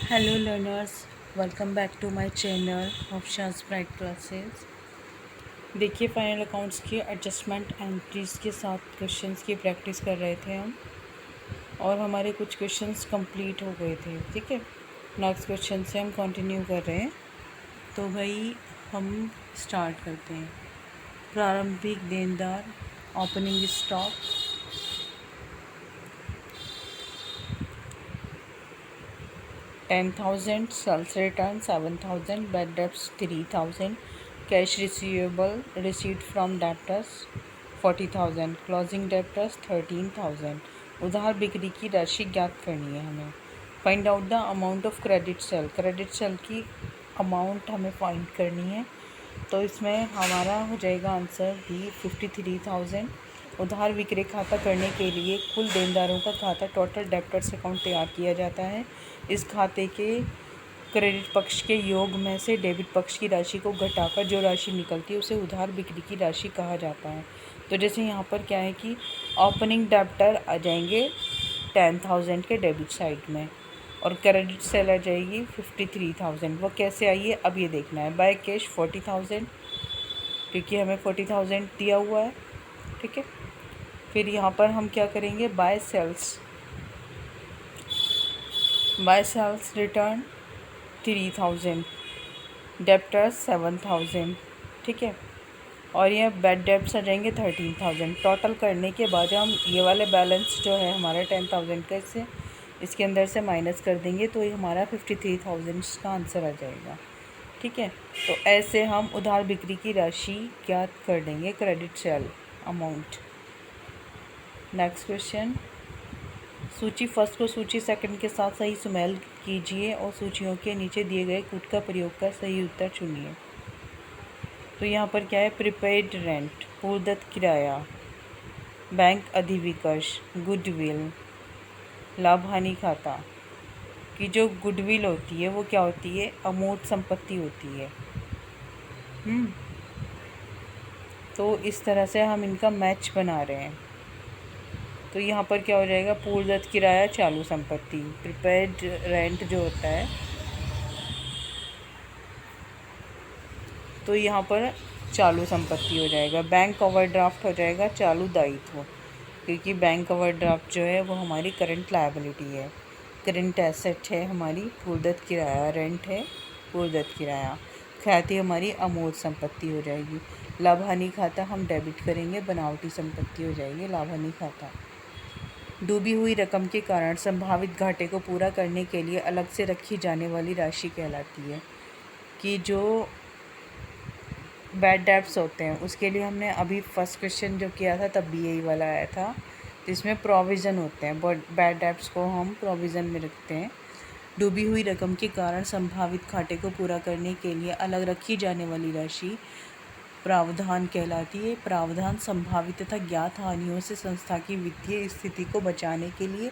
Hello learners, welcome back to my channel Options Bright Classes। देखिए final accounts की adjustment entries के साथ questions की प्रैक्टिस कर रहे थे हम और हमारे कुछ क्वेश्चंस कंप्लीट हो गए थे। ठीक है, नेक्स्ट क्वेश्चन से हम कंटिन्यू कर रहे हैं। तो भाई हम स्टार्ट करते हैं। प्रारंभिक देनदार, opening stock, 10,000, sales return 7,000, bad debts 3,000, cash receivable received from debtors 40,000, closing debtors 13,000। उधार बिक्री की राशि ज्ञात करनी है हमें। Find out the amount of credit sale, credit sale की अमाउंट हमें फाइंड करनी है। तो इसमें हमारा हो जाएगा आंसर भी 53,000। उधार विक्रय खाता करने के लिए कुल देनदारों का खाता टोटल डेप्टर्स अकाउंट तैयार किया जाता है। इस खाते के क्रेडिट पक्ष के योग में से डेबिट पक्ष की राशि को घटाकर जो राशि निकलती है उसे उधार बिक्री की राशि कहा जाता है। तो जैसे यहाँ पर क्या है कि ओपनिंग डेप्टर आ जाएंगे 10,000 के डेबिट साइड में और क्रेडिट सेल आ जाएगी 53,000। वो कैसे आई है अब ये देखना है। बाय कैश 40,000 क्योंकि हमें 40,000 दिया हुआ है। ठीक है, फिर यहाँ पर हम क्या करेंगे, बाय सेल्स रिटर्न 3,000, डेप्टर्स 7,000। ठीक है, और ये बैड डेब्ट्स आ जाएंगे 13,000। टोटल करने के बाद हम ये वाले बैलेंस जो है हमारा 10,000 का इसके अंदर से माइनस कर देंगे तो ये हमारा 53,000 का आंसर आ जाएगा। ठीक है, तो ऐसे हम उधार बिक्री की राशि ज्ञात कर देंगे, credit sale amount. Next question, सूची फर्स्ट को सूची सेकंड के साथ सही सुमेल कीजिए और सूचियों के नीचे दिए गए कूट का प्रयोग कर सही उत्तर चुनिए। तो यहाँ पर क्या है, प्रीपेड रेंट, पूर्वदत्त किराया, बैंक अधिविकर्ष, गुडविल, लाभ हानि खाता की जो गुडविल होती है वो क्या होती है, अमूर्त संपत्ति होती है। तो इस तरह से हम इनका मैच बना रहे हैं। तो यहाँ पर क्या हो जाएगा, पूर्वदत्त किराया चालू संपत्ति, प्रीपेड रेंट जो होता है तो यहाँ पर चालू संपत्ति हो जाएगा। बैंक ओवरड्राफ्ट हो जाएगा चालू दायित्व, क्योंकि बैंक ओवरड्राफ्ट जो है वो हमारी करंट लायबिलिटी है। करंट एसेट है हमारी पूर्वदत्त किराया, रेंट है पूर्वदत्त किराया। ख्याति हमारी अमूर्त संपत्ति हो जाएगी। लाभ हानि खाता हम डेबिट करेंगे, बनावटी संपत्ति हो जाएगी लाभ हानि खाता। डूबी हुई रकम के कारण संभावित घाटे को पूरा करने के लिए अलग से रखी जाने वाली राशि कहलाती है। कि जो बैड डेब्ट्स होते हैं उसके लिए हमने अभी फर्स्ट क्वेश्चन जो किया था तब भी यही वाला आया था, तो इसमें प्रोविज़न होते हैं। बैड डेब्ट्स को हम प्रोविज़न में रखते हैं। डूबी हुई रकम के कारण संभावित घाटे को पूरा करने के लिए अलग रखी जाने वाली राशि प्रावधान कहलाती है। प्रावधान संभावित तथा ज्ञात हानियों से संस्था की वित्तीय स्थिति को बचाने के लिए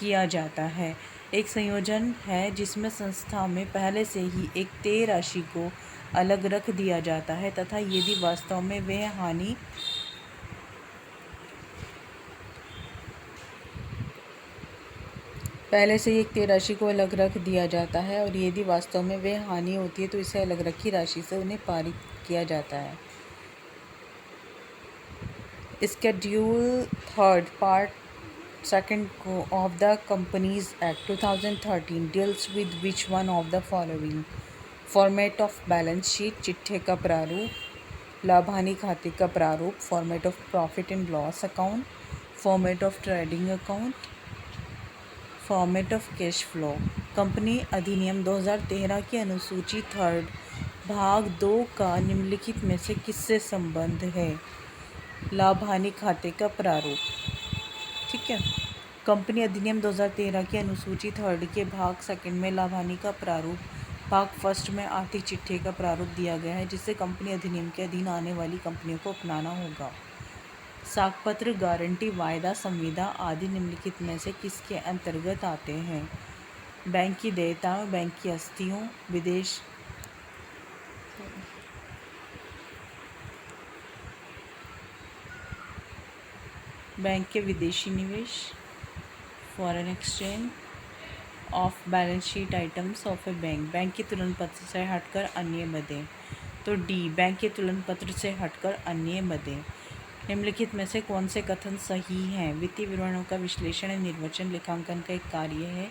किया जाता है। एक संयोजन है जिसमें संस्था में पहले से ही एक तय राशि को अलग रख दिया जाता है तथा यदि वास्तव में वह हानि पहले से ही एक तय राशि को अलग रख दिया जाता है और यदि वास्तव में वह हानि होती है तो इसे अलग रखी राशि से उन्हें पारित किया जाता है। Schedule third part second of the Companies Act 2013 deals with which one of the following? Format of balance sheet, चिट्ठे का प्रारूप, लाभ हानि खाते का प्रारूप, format of profit and loss account, format of trading account, format of cash flow. Company अधिनियम 2013 की अनुसूची थर्ड भाग 2 का निम्नलिखित में से किससे संबंध है? लाभ हानि खाते का प्रारूप। ठीक है, कंपनी अधिनियम 2013 की अनुसूची थर्ड के भाग सेकंड में लाभ हानि का प्रारूप, भाग फर्स्ट में आर्थिक चिट्ठे का प्रारूप दिया गया है जिसे कंपनी अधिनियम के अधीन आने वाली कंपनियों को अपनाना होगा। साखपत्र, गारंटी, वायदा, संविदा आदि निम्नलिखित में से किसके अंतर्गत आते हैं? बैंक की देयताओं, बैंक की आस्तियों, विदेश बैंक के विदेशी निवेश, foreign exchange of balance sheet items of A bank, bank के तुलन पत्र से हटकर अन्य मदें। तो डी, बैंक के तुलन पत्र से हटकर अन्य मदें। निम्नलिखित में से कौन से कथन सही हैं? वित्तीय विवरणों का विश्लेषण एवं निर्वचन लेखांकन का एक कार्य है।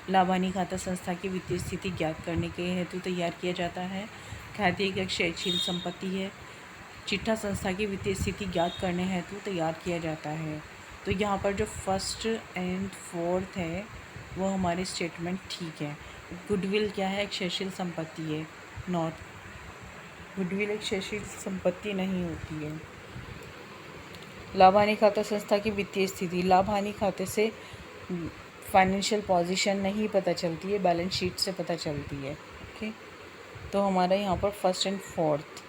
लाभ हानि खाता संस्था की वित्तीय स्थिति ज्ञात करने के हेतु तैयार किया जाता है। ख्याति एक क्षयशील संपत्ति है। चिट्ठा संस्था की वित्तीय स्थिति ज्ञात करने हेतु तैयार किया जाता है। तो यहाँ पर जो फर्स्ट एंड फोर्थ है वो हमारे स्टेटमेंट ठीक है। गुडविल क्या है? क्षयशील संपत्ति है। नॉट, गुडविल एक क्षयशील संपत्ति नहीं होती है। लाभ हानि खाता संस्था की वित्तीय स्थिति, लाभ हानि खाते से फाइनेंशियल पोजीशन नहीं पता चलती है, बैलेंस शीट से पता चलती है। ओके, तो हमारा यहाँ पर first and fourth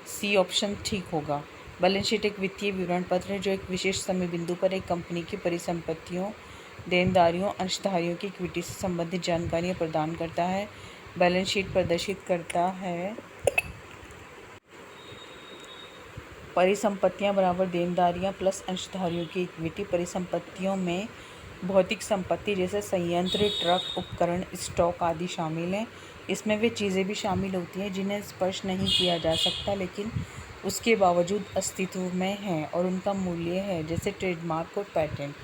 C option ठीक होगा। बैलेंस शीट एक वित्तीय विवरण पत्र है जो एक विशेष समय बिंदु पर एक कंपनी की परिसंपत्तियों, देनदारियों, अंशधारियों की इक्विटी से संबंधित जानकारियाँ प्रदान करता है। बैलेंस शीट प्रदर्शित करता है परिसंपत्तियां बराबर देनदारियां प्लस अंशधारियों की इक्विटी। परिसंपत्तियों में भौतिक संपत्ति जैसे संयंत्र, ट्रक, उपकरण, स्टॉक आदि शामिल हैं। इसमें वे चीज़ें भी शामिल होती हैं जिन्हें स्पर्श नहीं किया जा सकता लेकिन उसके बावजूद अस्तित्व में हैं और उनका मूल्य है, जैसे ट्रेडमार्क और patent.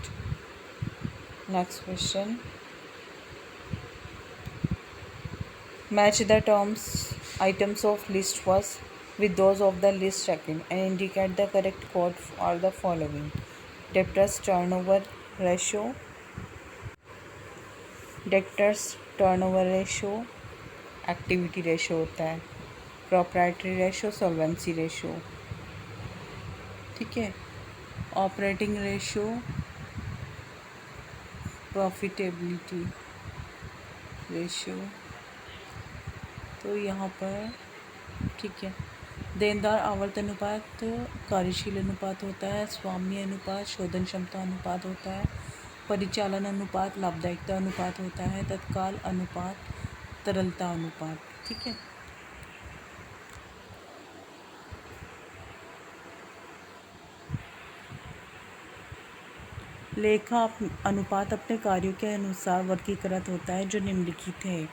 Next question, match the terms items of list first with those of the list second and indicate the correct code for the following. Debtors turnover ratio, debtors turnover ratio activity ratio होता है, proprietary ratio solvency ratio, ठीक है, operating ratio profitability ratio। तो यहाँ पर ठीक है, देनदार आवर्त अनुपात कार्यशील अनुपात होता है, स्वाम्य अनुपात शोधन क्षमता अनुपात होता है, परिचालन अनुपात लाभदायिकता अनुपात होता है, तत्काल अनुपात तरलता अनुपात। ठीक है, लेखा अनुपात अपने कार्यों के अनुसार वर्गीकृत होता है जो निम्नलिखित है।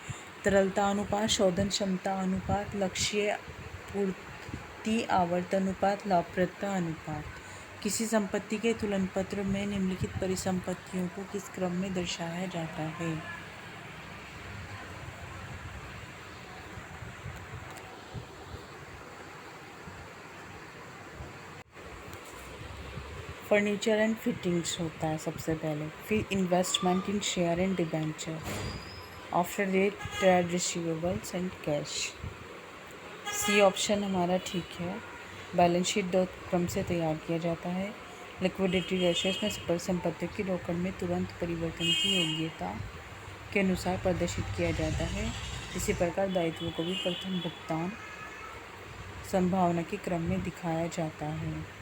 तरलता अनुपात, शोधन क्षमता अनुपात, लक्ष्य पूर्ति आवर्त अनुपात, लाभप्रदता अनुपात। किसी संपत्ति के तुलन पत्र में निम्नलिखित परिसंपत्तियों को किस क्रम में दर्शाया जाता है? फर्नीचर एंड फिटिंग्स होता है सबसे पहले, फिर investment in share and debenture, after that trade receivables and cash. C option हमारा ठीक है। बैलेंस शीट दो क्रम से तैयार किया जाता है। लिक्विडिटी रेशियो में परिसंपत्तियों की रोकड़ में तुरंत परिवर्तन की योग्यता के अनुसार प्रदर्शित किया जाता है। इसी प्रकार दायित्वों को भी प्रथम भुगतान संभावना के क्रम में दिखाया जाता है।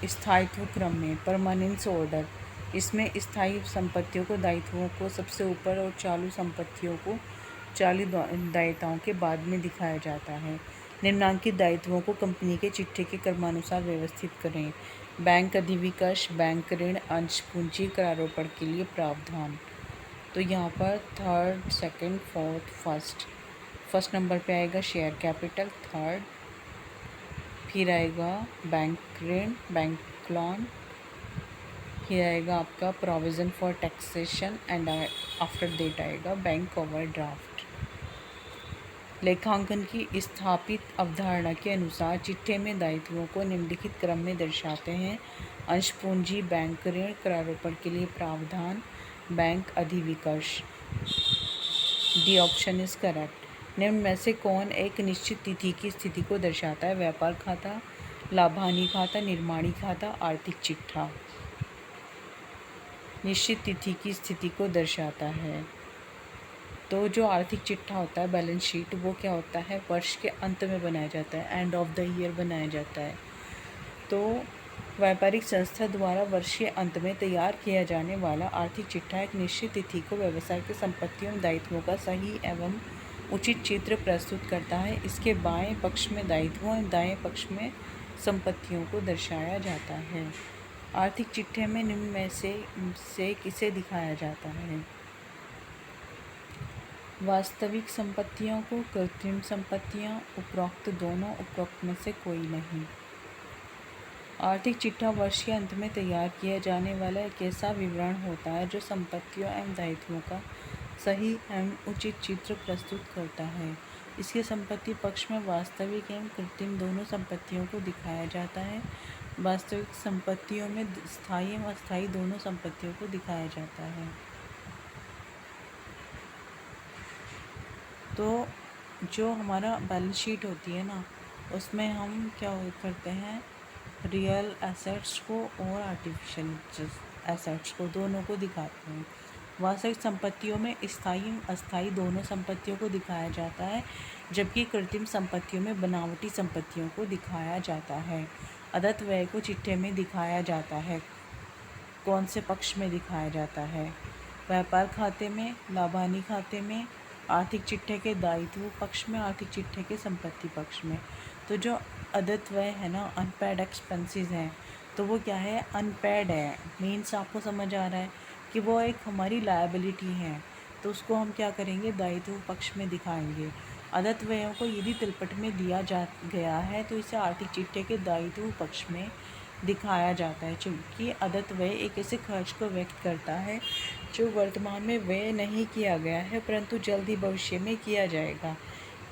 स्थायित्व क्रम में परमानेंस ऑर्डर, इसमें स्थायी संपत्तियों को दायित्वों को सबसे ऊपर और चालू संपत्तियों को चालू दायित्वों के बाद में दिखाया जाता है। निम्नांकित दायित्वों को कंपनी के चिट्ठे के क्रमानुसार व्यवस्थित करें। बैंक अधिविकर्ष, बैंक ऋण, अंश पूंजी, करारोपण के लिए प्रावधान। तो यहाँ पर third, second, fourth, first number पे आएगा शेयर कैपिटल, थर्ड, फिर आएगा बैंक ऋण, बैंक लोन, फिर आएगा आपका provision for taxation and after that आएगा बैंक ओवरड्राफ्ट। लेखांकन की स्थापित अवधारणा के अनुसार चिट्ठे में दायित्वों को निम्नलिखित क्रम में दर्शाते हैं। अंश पूंजी, बैंक ऋण, करारोपण के लिए प्रावधान, बैंक अधिविकर्ष। D option is correct. निम्न में से कौन एक निश्चित तिथि की स्थिति को दर्शाता है? व्यापार खाता, लाभ हानि खाता, निर्माणी खाता, आर्थिक चिट्ठा। निश्चित तिथि की स्थिति को दर्शाता है। तो जो आर्थिक चिट्ठा होता है, बैलेंस शीट, वो क्या होता है? वर्ष के अंत में बनाया जाता है, एंड ऑफ द ईयर बनाया जाता है। तो व्यापारिक संस्था द्वारा वर्ष के अंत में तैयार किया जाने वाला आर्थिक चिट्ठा एक निश्चित तिथि को व्यवसाय के संपत्तियों और दायित्वों का सही एवं उचित चित्र प्रस्तुत करता है। इसके बाएं पक्ष में दायित्वों और दाएं पक्ष में संपत्तियों को दर्शाया जाता है। आर्थिक चिट्ठे में निम्न में से किसे दिखाया जाता है? वास्तविक संपत्तियों को, कृत्रिम संपत्तियां, उपरोक्त दोनों, उपरोक्त में से कोई नहीं। आर्थिक चिट्ठा वर्ष के अंत में तैयार किया जाने वाला एक ऐसा विवरण होता है जो संपत्तियों एवं दायित्वों का सही एवं उचित चित्र प्रस्तुत करता है। इसके संपत्ति पक्ष में वास्तविक एवं कृत्रिम दोनों संपत्तियों को दिखाया जाता है। वास्तविक संपत्तियों में स्थायी एवं अस्थायी दोनों संपत्तियों को दिखाया जाता है। तो जो हमारा बैलेंस शीट होती है ना, उसमें हम क्या करते हैं, रियल एसेट्स को और आर्टिफिशियल एसेट्स को, दोनों को दिखाते हैं। वास्तविक संपत्तियों में स्थायी अस्थायी दोनों संपत्तियों को दिखाया जाता है, जबकि कृत्रिम संपत्तियों में बनावटी संपत्तियों को दिखाया जाता है। अदत्त व्यय को चिट्ठे में दिखाया जाता है। कौन से पक्ष में दिखाया जाता है? व्यापार खाते में, लाभानी खाते में, आर्थिक चिट्ठे के दायित्व पक्ष में, आर्थिक चिट्ठे के संपत्ति पक्ष में। तो जो अदत्त व्यय है ना, अनपेड एक्सपेंसेस हैं, तो वो क्या है, अनपेड है। मीन्स आपको समझ आ रहा है कि वो एक हमारी लायबिलिटी है, तो उसको हम क्या करेंगे, दायित्व पक्ष में दिखाएंगे। अदत्त व्ययों को यदि तलपट में दिया जा गया है तो इसे आर्थिक चिट्ठे के दायित्व पक्ष में दिखाया जाता है, क्योंकि अदत्त व्यय एक ऐसे खर्च को व्यक्त करता है जो वर्तमान में व्यय नहीं किया गया है परंतु जल्द ही भविष्य में किया जाएगा।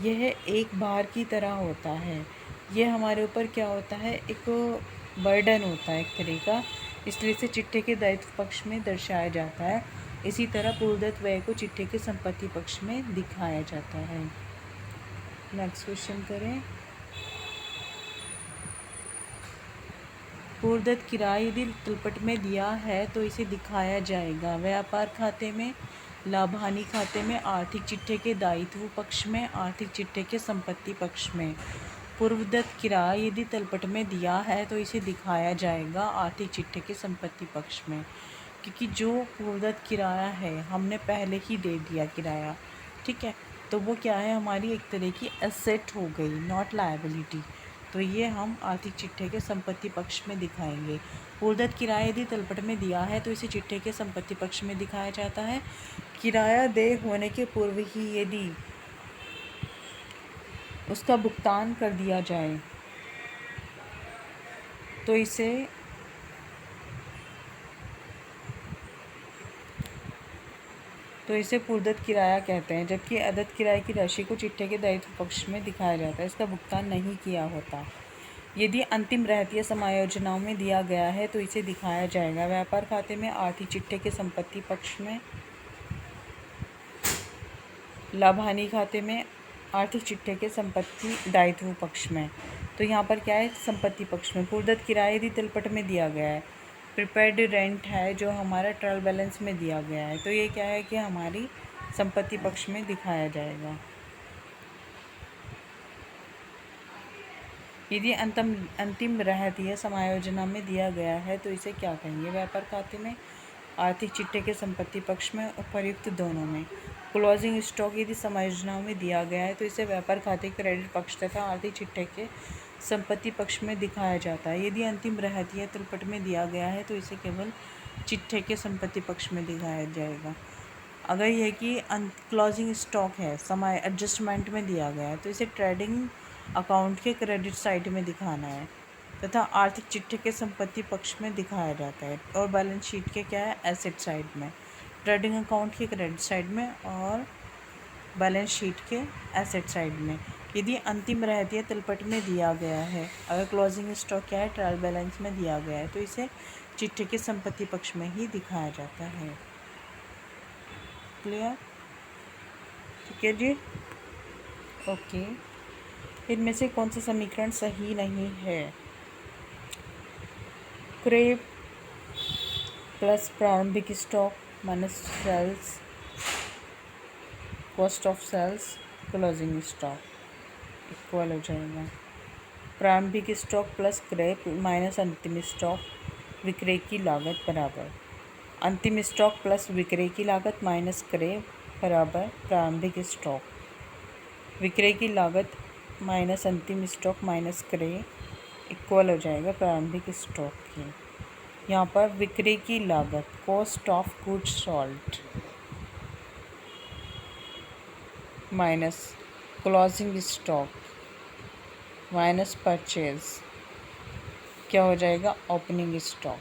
यह एक भार की तरह होता है। यह हमारे ऊपर क्या होता है, एक बर्डन होता है एक तरह का, इसलिए इसे चिट्ठे के दायित्व पक्ष में दर्शाया जाता है। इसी तरह पूर्वदत्त व्यय को चिट्ठे के संपत्ति पक्ष में दिखाया जाता है। नेक्स्ट क्वेश्चन करें। पूर्वदत्त किराया यदि तलपट में दिया है तो इसे दिखाया जाएगा। व्यापार खाते में, लाभानी खाते में, आर्थिक चिट्ठे के दायित्व पक्ष में, आर्थिक चिट्ठे के संपत्ति पक्ष में। पूर्वदत्त किराया यदि तलपट में दिया है तो इसे दिखाया जाएगा आर्थिक चिट्ठे के संपत्ति पक्ष में, क्योंकि जो पूर्वदत्त किराया है हमने पहले ही दे दिया किराया, ठीक है, तो वो क्या है, हमारी एक तरह की एसेट हो गई, नॉट लायबिलिटी। तो ये हम आर्थिक चिट्ठे के संपत्ति पक्ष में दिखाएंगे। पूर्वदत्त किराया यदि तलपट में दिया है तो इसे चिट्ठे के संपत्ति पक्ष में दिखाया जाता है। किराया देय होने के पूर्व ही यदि उसका भुगतान कर दिया जाए तो इसे पूर्वदत्त किराया कहते हैं, जबकि अदत्त किराए की राशि को चिट्ठे के दायित्व पक्ष में दिखाया जाता है। इसका भुगतान नहीं किया होता। यदि अंतिम रहतिया समायोजनाओं में दिया गया है तो इसे दिखाया जाएगा। व्यापार खाते में, आर्थिक चिट्ठे के संपत्ति पक्ष में, लाभानी खाते में, आर्थिक चिट्ठे के संपत्ति दायित्व पक्ष में। तो यहाँ पर क्या है, संपत्ति पक्ष में पूर्वदत्त किराया यदि तलपट में दिया गया है, प्रिपेयर्ड रेंट है जो हमारा ट्रायल बैलेंस में दिया गया है, तो ये क्या है कि हमारी संपत्ति पक्ष में दिखाया जाएगा। यदि अंतिम रहतिया समायोजना में दिया गया है तो इसे क्या कहेंगे, व्यापार खाते में, आर्थिक चिट्ठे के संपत्ति पक्ष में, उपर्युक्त दोनों में। क्लोजिंग स्टॉक यदि समायोजनाओं में दिया गया है तो इसे व्यापार खाते के क्रेडिट पक्ष तथा आर्थिक चिट्ठे के संपत्ति पक्ष में दिखाया जाता है। यदि अंतिम रहतिया तलपट में दिया गया है तो इसे केवल चिट्ठे के संपत्ति पक्ष में दिखाया जाएगा। अगर यह कि क्लोजिंग स्टॉक है, समय एडजस्टमेंट में दिया गया है, तो इसे ट्रेडिंग अकाउंट के क्रेडिट साइड में दिखाना है तथा आर्थिक चिट्ठे के संपत्ति पक्ष में दिखाया जाता है, और बैलेंस शीट के क्या है, एसेट साइड में, ट्रेडिंग अकाउंट के क्रेडिट साइड में और बैलेंस शीट के एसेट साइड में। यदि अंतिम रहतिया तलपट में दिया गया है, अगर क्लोजिंग स्टॉक क्या है, ट्रायल बैलेंस में दिया गया है, तो इसे चिट्ठे के संपत्ति पक्ष में ही दिखाया जाता है। क्लियर? ठीक है जी, ओके। इनमें से कौन सा समीकरण सही नहीं है? क्रय प्लस प्रारंभिक stock minus sales, cost of sales, closing stock equal हो जाएगा। प्रारंभिक स्टॉक प्लस क्रय माइनस अंतिम स्टॉक, विक्रय की लागत बराबर अंतिम स्टॉक प्लस विक्रय की लागत माइनस क्रय बराबर प्रारंभिक स्टॉक। विक्रय की लागत माइनस अंतिम स्टॉक माइनस क्रय इक्वल हो जाएगा प्रारंभिक स्टॉक के। यहाँ पर विक्रय की लागत cost of goods sold minus closing stock minus purchase क्या हो जाएगा ओपनिंग स्टॉक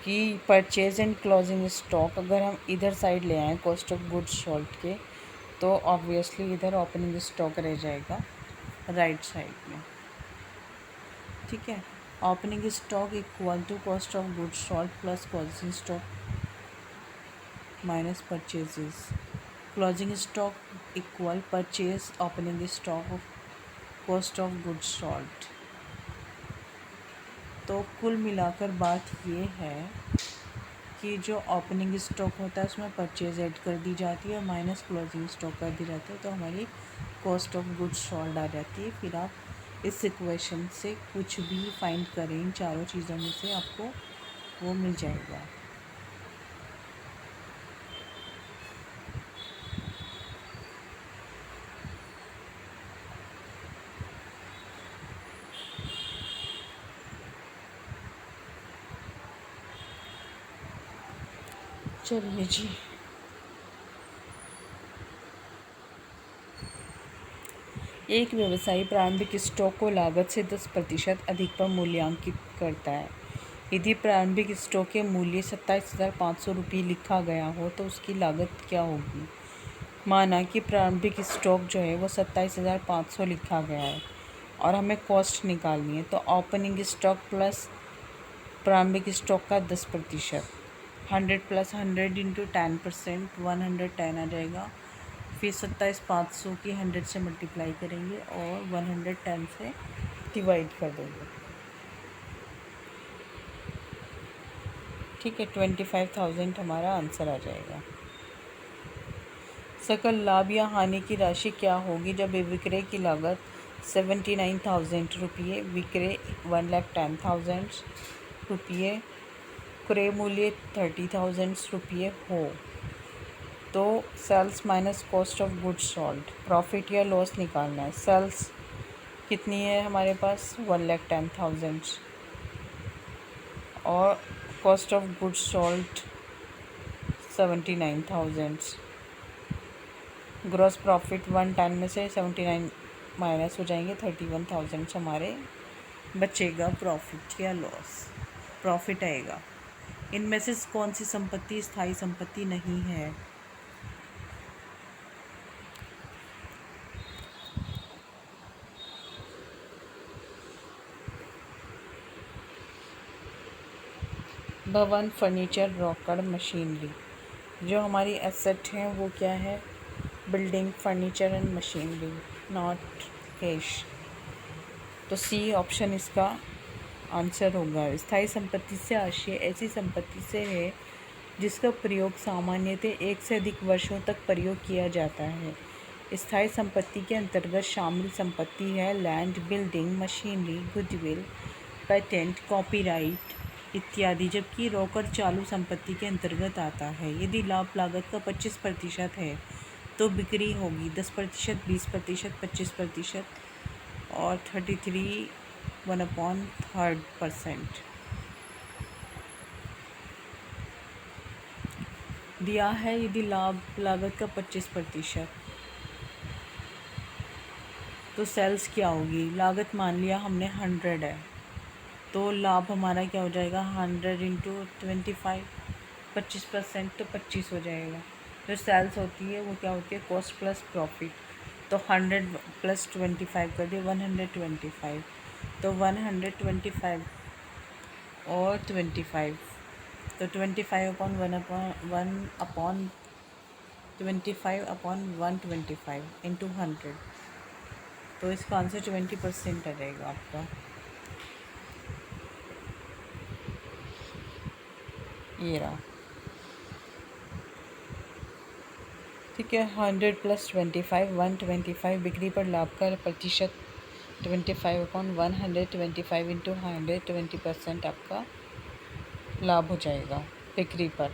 कि परचेज एंड क्लोजिंग स्टॉक अगर हम इधर साइड ले आएँ कॉस्ट ऑफ गुड्स सोल्ड के तो ऑब्वियसली इधर ओपनिंग स्टॉक रह जाएगा राइट साइड में। ठीक है, opening stock equal to cost of goods sold plus closing stock minus purchases. Closing stock equal purchase opening stock of cost of goods sold. तो कुल मिलाकर बात ये है कि जो ओपनिंग स्टॉक होता है उसमें परचेज ऐड कर दी जाती है और माइनस क्लोजिंग स्टॉक कर दी जाती है, तो हमारी कॉस्ट ऑफ गुड्स सोल्ड आ जाती है। फिर आप इस इक्वेशन से कुछ भी फाइंड करें इन चारों चीज़ों में से आपको वो मिल जाएगा। चलिए जी, एक व्यवसायी प्रारंभिक स्टॉक को लागत से 10% अधिक पर मूल्यांकित करता है। यदि प्रारंभिक स्टॉक के मूल्य 27,500 रुपये लिखा गया हो तो उसकी लागत क्या होगी। माना कि प्रारंभिक स्टॉक जो है वो 27,500 लिखा गया है और हमें कॉस्ट निकालनी है, तो ओपनिंग स्टॉक प्लस प्रारंभिक स्टॉक का 10%, 100 प्लस 100 इंटू 10%, 110 आ जाएगा। फिर 27,500 की 100 से मल्टीप्लाई करेंगे और 110 से डिवाइड कर देंगे। ठीक है, 25,000 हमारा आंसर आ जाएगा। सकल लाभ या हानि की राशि क्या होगी जब विक्रय की लागत 79,000 रुपये, विक्रय 1,10,000 रुपये, क्रय मूल्य 30,000 रुपये हो तो sales minus cost of goods sold profit या लॉस निकालना है। सेल्स कितनी है हमारे पास 1,10,000 और cost of goods sold 79,000। Gross profit 110 में से 79 माइनस हो जाएंगे, 31,000 हमारे बचेगा प्रॉफिट या लॉस। प्रॉफिट आएगा। इनमें से कौन सी संपत्ति स्थायी संपत्ति नहीं है। भवन, फर्नीचर, रॉकर, मशीनरी। जो हमारी एसेट हैं वो क्या है, building, furniture and machinery, not cash. तो सी ऑप्शन इसका आंसर होगा। स्थायी संपत्ति से आशय ऐसी संपत्ति से है जिसका प्रयोग सामान्यतः एक से अधिक वर्षों तक प्रयोग किया जाता है। स्थायी संपत्ति के अंतर्गत शामिल संपत्ति है land, building, machinery, goodwill, patent, copyright इत्यादि, जबकि रॉकर चालू संपत्ति के अंतर्गत आता है। यदि लाभ लागत का 25% है तो बिक्री होगी 10%, 20%, 25% और 33 1/3%। दिया है यदि लाभ लागत का 25% तो सेल्स क्या होगी। लागत मान लिया हमने 100 है तो लाभ हमारा क्या हो जाएगा 100 इंटू 25, 25% तो 25 हो जाएगा। जो सेल्स होती है वो क्या होती है कॉस्ट प्लस प्रॉफिट, तो 100 प्लस 25 कर दिए 125, तो 125 और 25, तो 25/1/125 इंटू 100, तो इसका आंसर 20% आ जाएगा आपका। ये रहा। ठीक है, 100 प्लस 25 125, बिक्री पर लाभ का प्रतिशत 25/125 इंटू 100, 20% आपका लाभ हो जाएगा बिक्री पर।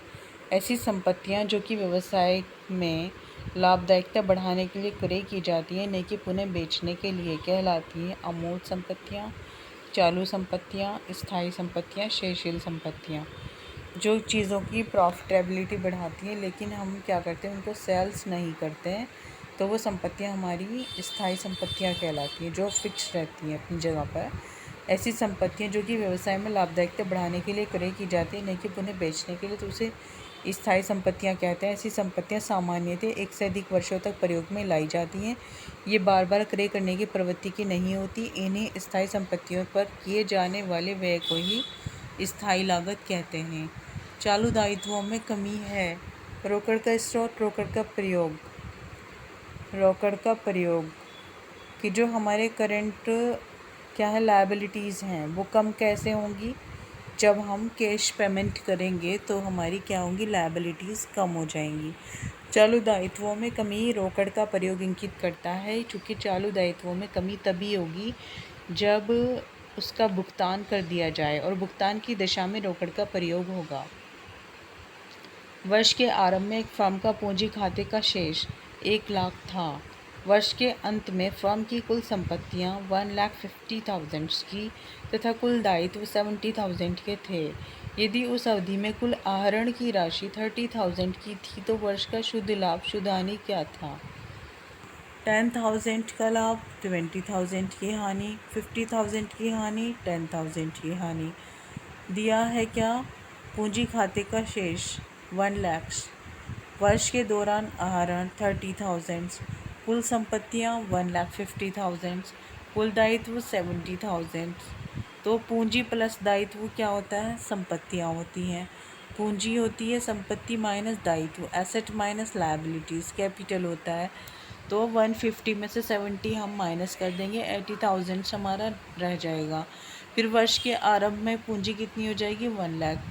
ऐसी संपत्तियां जो कि व्यवसाय में लाभदायिकता बढ़ाने के लिए क्रय की जाती है, न कि पुनः बेचने के लिए, कहलाती हैं अमूर्त संपत्तियाँ, चालू संपत्तियाँ, स्थायी संपत्तियाँ, शेषशील संपत्तियाँ। जो चीज़ों की प्रॉफिटेबिलिटी बढ़ाती हैं लेकिन हम क्या करते हैं, उनको सेल्स नहीं करते हैं, तो वो संपत्तियाँ हमारी स्थायी संपत्तियाँ कहलाती हैं, जो फिक्स रहती हैं अपनी जगह पर। ऐसी संपत्तियाँ जो कि व्यवसाय में लाभदायिकता बढ़ाने के लिए क्रय की जाती है, न कि पुनः बेचने के लिए, तो उसे स्थायी संपत्तियाँ कहते हैं। ऐसी संपत्तियाँ सामान्यतः एक से अधिक वर्षों तक प्रयोग में लाई जाती हैं। ये बार बार क्रय करने की प्रवृत्ति की नहीं होती। इन्हें स्थायी संपत्तियों पर किए जाने वाले व्यय को ही स्थायी लागत कहते हैं। चालू दायित्वों में कमी है। रोकड़ का स्रोत, रोकड़ का प्रयोग कि जो हमारे करंट क्या है लायबिलिटीज़ हैं वो कम कैसे होंगी, जब हम कैश पेमेंट करेंगे तो हमारी क्या होंगी, लायबिलिटीज़ कम हो जाएंगी। चालू दायित्वों में कमी रोकड़ का प्रयोग इंगित करता है, चूँकि चालू दायित्वों में कमी तभी होगी जब उसका भुगतान कर दिया जाए और भुगतान की दशा में रोकड़ का प्रयोग होगा। वर्ष के आरंभ में एक फर्म का पूंजी खाते का शेष 1 लाख था। वर्ष के अंत में फर्म की कुल संपत्तियां 1,50,000 की तथा कुल दायित्व 70,000 के थे। यदि उस अवधि में कुल आहरण की राशि 30,000 की थी तो वर्ष का शुद्ध लाभ शुद्ध हानि क्या था? 10,000 का लाभ, 20,000 की हानि, 50,000 की हानि, 10,000 की हानि। दिया है क्या? पूंजी खाते का शेष 1 लाख, वर्ष के दौरान आहरण 30,000, कुल संपत्तियां 1,50,000, कुल दायित्व 70,000। तो पूंजी प्लस दायित्व क्या होता है? संपत्तियां होती हैं। पूंजी होती है संपत्ति माइनस दायित्व, एसेट माइनस लायबिलिटीज़, कैपिटल होता है। तो 150 में से 70 हम माइनस कर देंगे, 80,000 हमारा रह जाएगा। फिर वर्ष के आरंभ में पूंजी कितनी हो जाएगी? 1 लाख,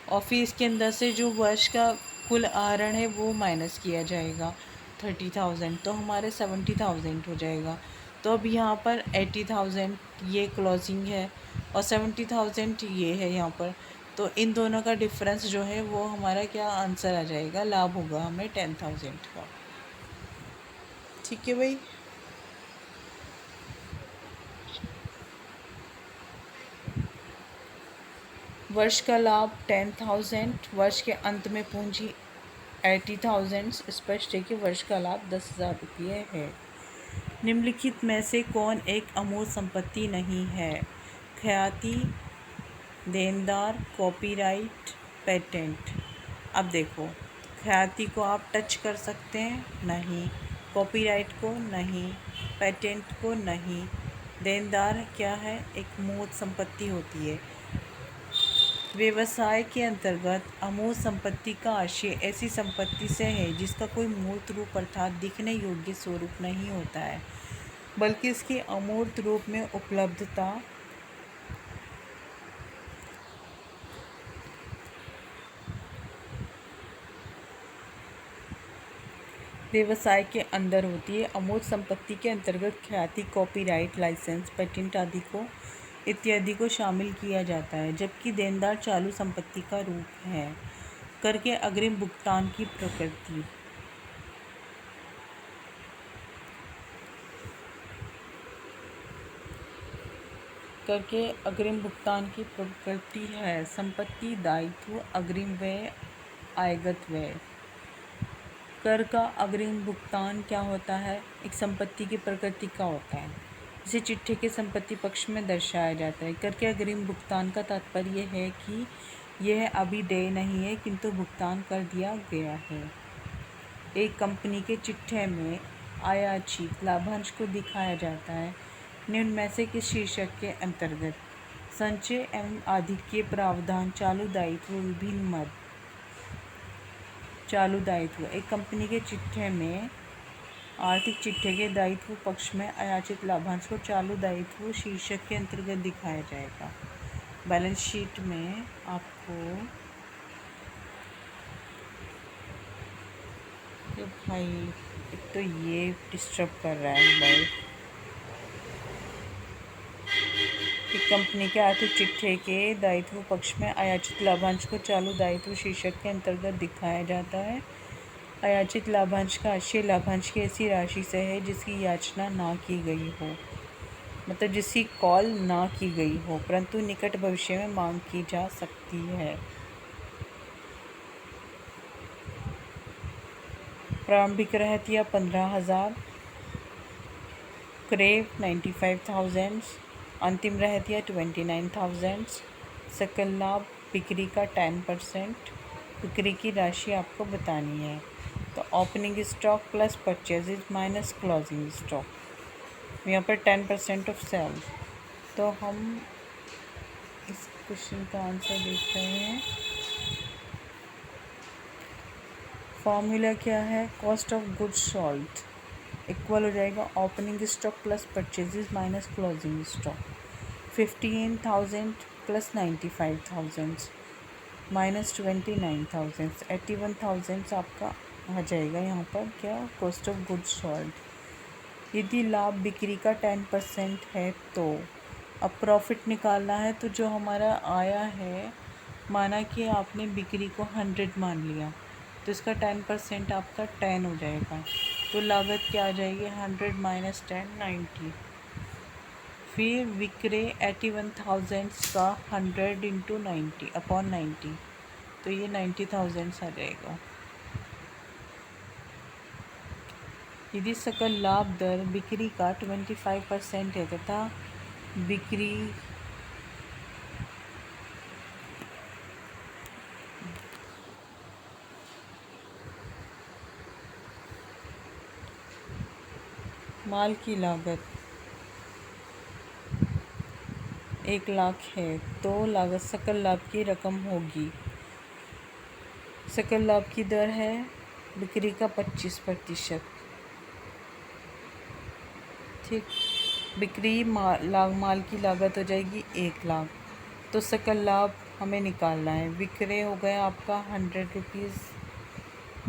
और फिर इसके अंदर से जो वर्ष का कुल आहरण है वो माइनस किया जाएगा 30,000, तो हमारे 70,000 हो जाएगा। तो अब यहाँ पर 80,000 ये क्लोजिंग है और 70,000 ये है यहाँ पर, तो इन दोनों का डिफरेंस जो है वो हमारा क्या आंसर आ जाएगा, लाभ होगा हमें 10,000 का। ठीक है भाई। वर्ष का लाभ 10,000, वर्ष के अंत में पूंजी 80,000, स्पष्ट है कि वर्ष का लाभ 10,000 रुपये है। निम्नलिखित में से कौन एक अमूर्त संपत्ति नहीं है? ख्याति, देनदार, कॉपीराइट, पेटेंट। अब देखो, ख्याति को आप टच कर सकते हैं? नहीं। कॉपीराइट को नहीं, पेटेंट को नहीं। देनदार क्या है? एक मूर्त संपत्ति होती है। व्यवसाय के अंतर्गत अमूर्त संपत्ति का आशय ऐसी संपत्ति से है जिसका कोई मूर्त रूप अर्थात दिखने योग्य स्वरूप नहीं होता है, बल्कि इसकी अमूर्त रूप में उपलब्धता व्यवसाय के अंदर होती है। अमूर्त संपत्ति के अंतर्गत ख्याति, कॉपीराइट, लाइसेंस, पेटेंट आदि को इत्यादि को शामिल किया जाता है, जबकि देनदार चालू संपत्ति का रूप है। कर के अग्रिम भुगतान की प्रकृति। कर के अग्रिम भुगतान की प्रकृति है संपत्ति, दायित्व, अग्रिम व्यय, आयगत व्यय। कर का अग्रिम भुगतान क्या होता है? एक संपत्ति की प्रकृति का होता है, इसे चिट्ठे के संपत्ति पक्ष में दर्शाया जाता है। कर के अग्रिम भुगतान का तात्पर्य है कि यह अभी देय नहीं है किंतु भुगतान कर दिया गया है। एक कंपनी के चिट्ठे में आयाचित लाभांश को दिखाया जाता है। निम्न में से किस शीर्षक के अंतर्गत? संचय एवं आधिक्य प्रावधान, चालू दायित्व, विभिन्न मद। चालू दायित्व, एक कंपनी के चिट्ठे में आर्थिक चिट्ठे के दायित्व पक्ष में आयाचित लाभांश को चालू दायित्व शीर्षक के अंतर्गत दिखाया जाएगा। बैलेंस शीट में आपको भाई एक तो ये डिस्टर्ब कर रहा है भाई। एक कंपनी के आर्थिक चिट्ठे के दायित्व पक्ष में आयाचित लाभांश को चालू दायित्व शीर्षक के अंतर्गत दिखाया जाता है। अयाचित लाभांश का आशय लाभांश की ऐसी राशि से है जिसकी याचना ना की गई हो, मतलब जिसकी कॉल ना की गई हो परंतु निकट भविष्य में मांग की जा सकती है। प्रारंभिक रहतिया 15,000, क्रय 95,000, अंतिम रहतिया 29,000। सकल लाभ बिक्री का 10%, बिक्री की राशि आपको बतानी है। तो opening stock plus purchases minus closing stock, यहाँ पर 10% ऑफ सेल। तो हम इस क्वेश्चन का आंसर देख रहे हैं। फॉर्मूला क्या है, cost of goods sold equal हो जाएगा opening stock plus purchases minus closing stock. 15,000 plus 95,000 minus 29,000, 81,000 आपका आ जाएगा यहाँ पर क्या, कॉस्ट ऑफ गुड्स सोल्ड। यदि लाभ बिक्री का 10% है तो अब प्रॉफिट निकालना है। तो जो हमारा आया है, माना कि आपने बिक्री को 100 मान लिया तो इसका 10% आपका 10 हो जाएगा। तो लागत क्या आ जाएगी, 100 माइनस 10 90। फिर विक्रय 81,000 का 100 इंटू 90 अपॉन 90, तो ये 90,000 आ जाएगा। यदि सकल लाभ दर बिक्री का 25% है तथा बिक्री माल की लागत 1,00,000 है तो लागत सकल लाभ की रकम होगी। सकल लाभ की दर है बिक्री का 25%। ठीक, बिक्री माल की लागत हो जाएगी 1,00,000। तो सकल लाभ हमें निकालना है। विक्रय हो गया आपका 100 रुपीज़,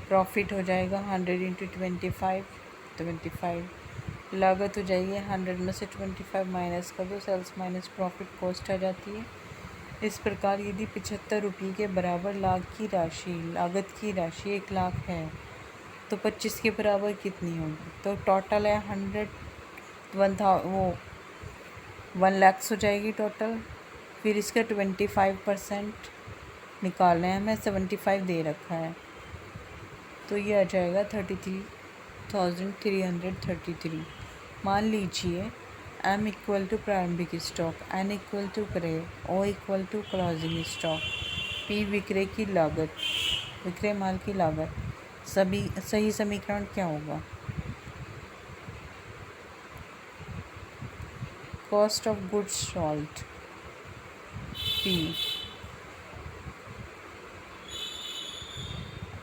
प्रॉफिट हो जाएगा 100 इंटू 25, लागत हो जाएगी 100 में से 25 माइनस कर दो, सेल्स माइनस प्रॉफिट कॉस्ट आ जाती है। इस प्रकार यदि 75 रुपये के बराबर लागत की राशि 1,00,000 है तो 25 के बराबर कितनी होगी, तो टोटल है 1,00,000 हो जाएगी टोटल। फिर इसका 25% निकालना है, हमें 75 दे रखा है तो ये आ जाएगा 33,333। मान लीजिए M इक्वल टू प्रारंभिक स्टॉक, N इक्वल टू क्रय, O equal to closing stock, P विक्रय की लागत, विक्रय माल की लागत। सही समीकरण क्या होगा, cost of goods sold P,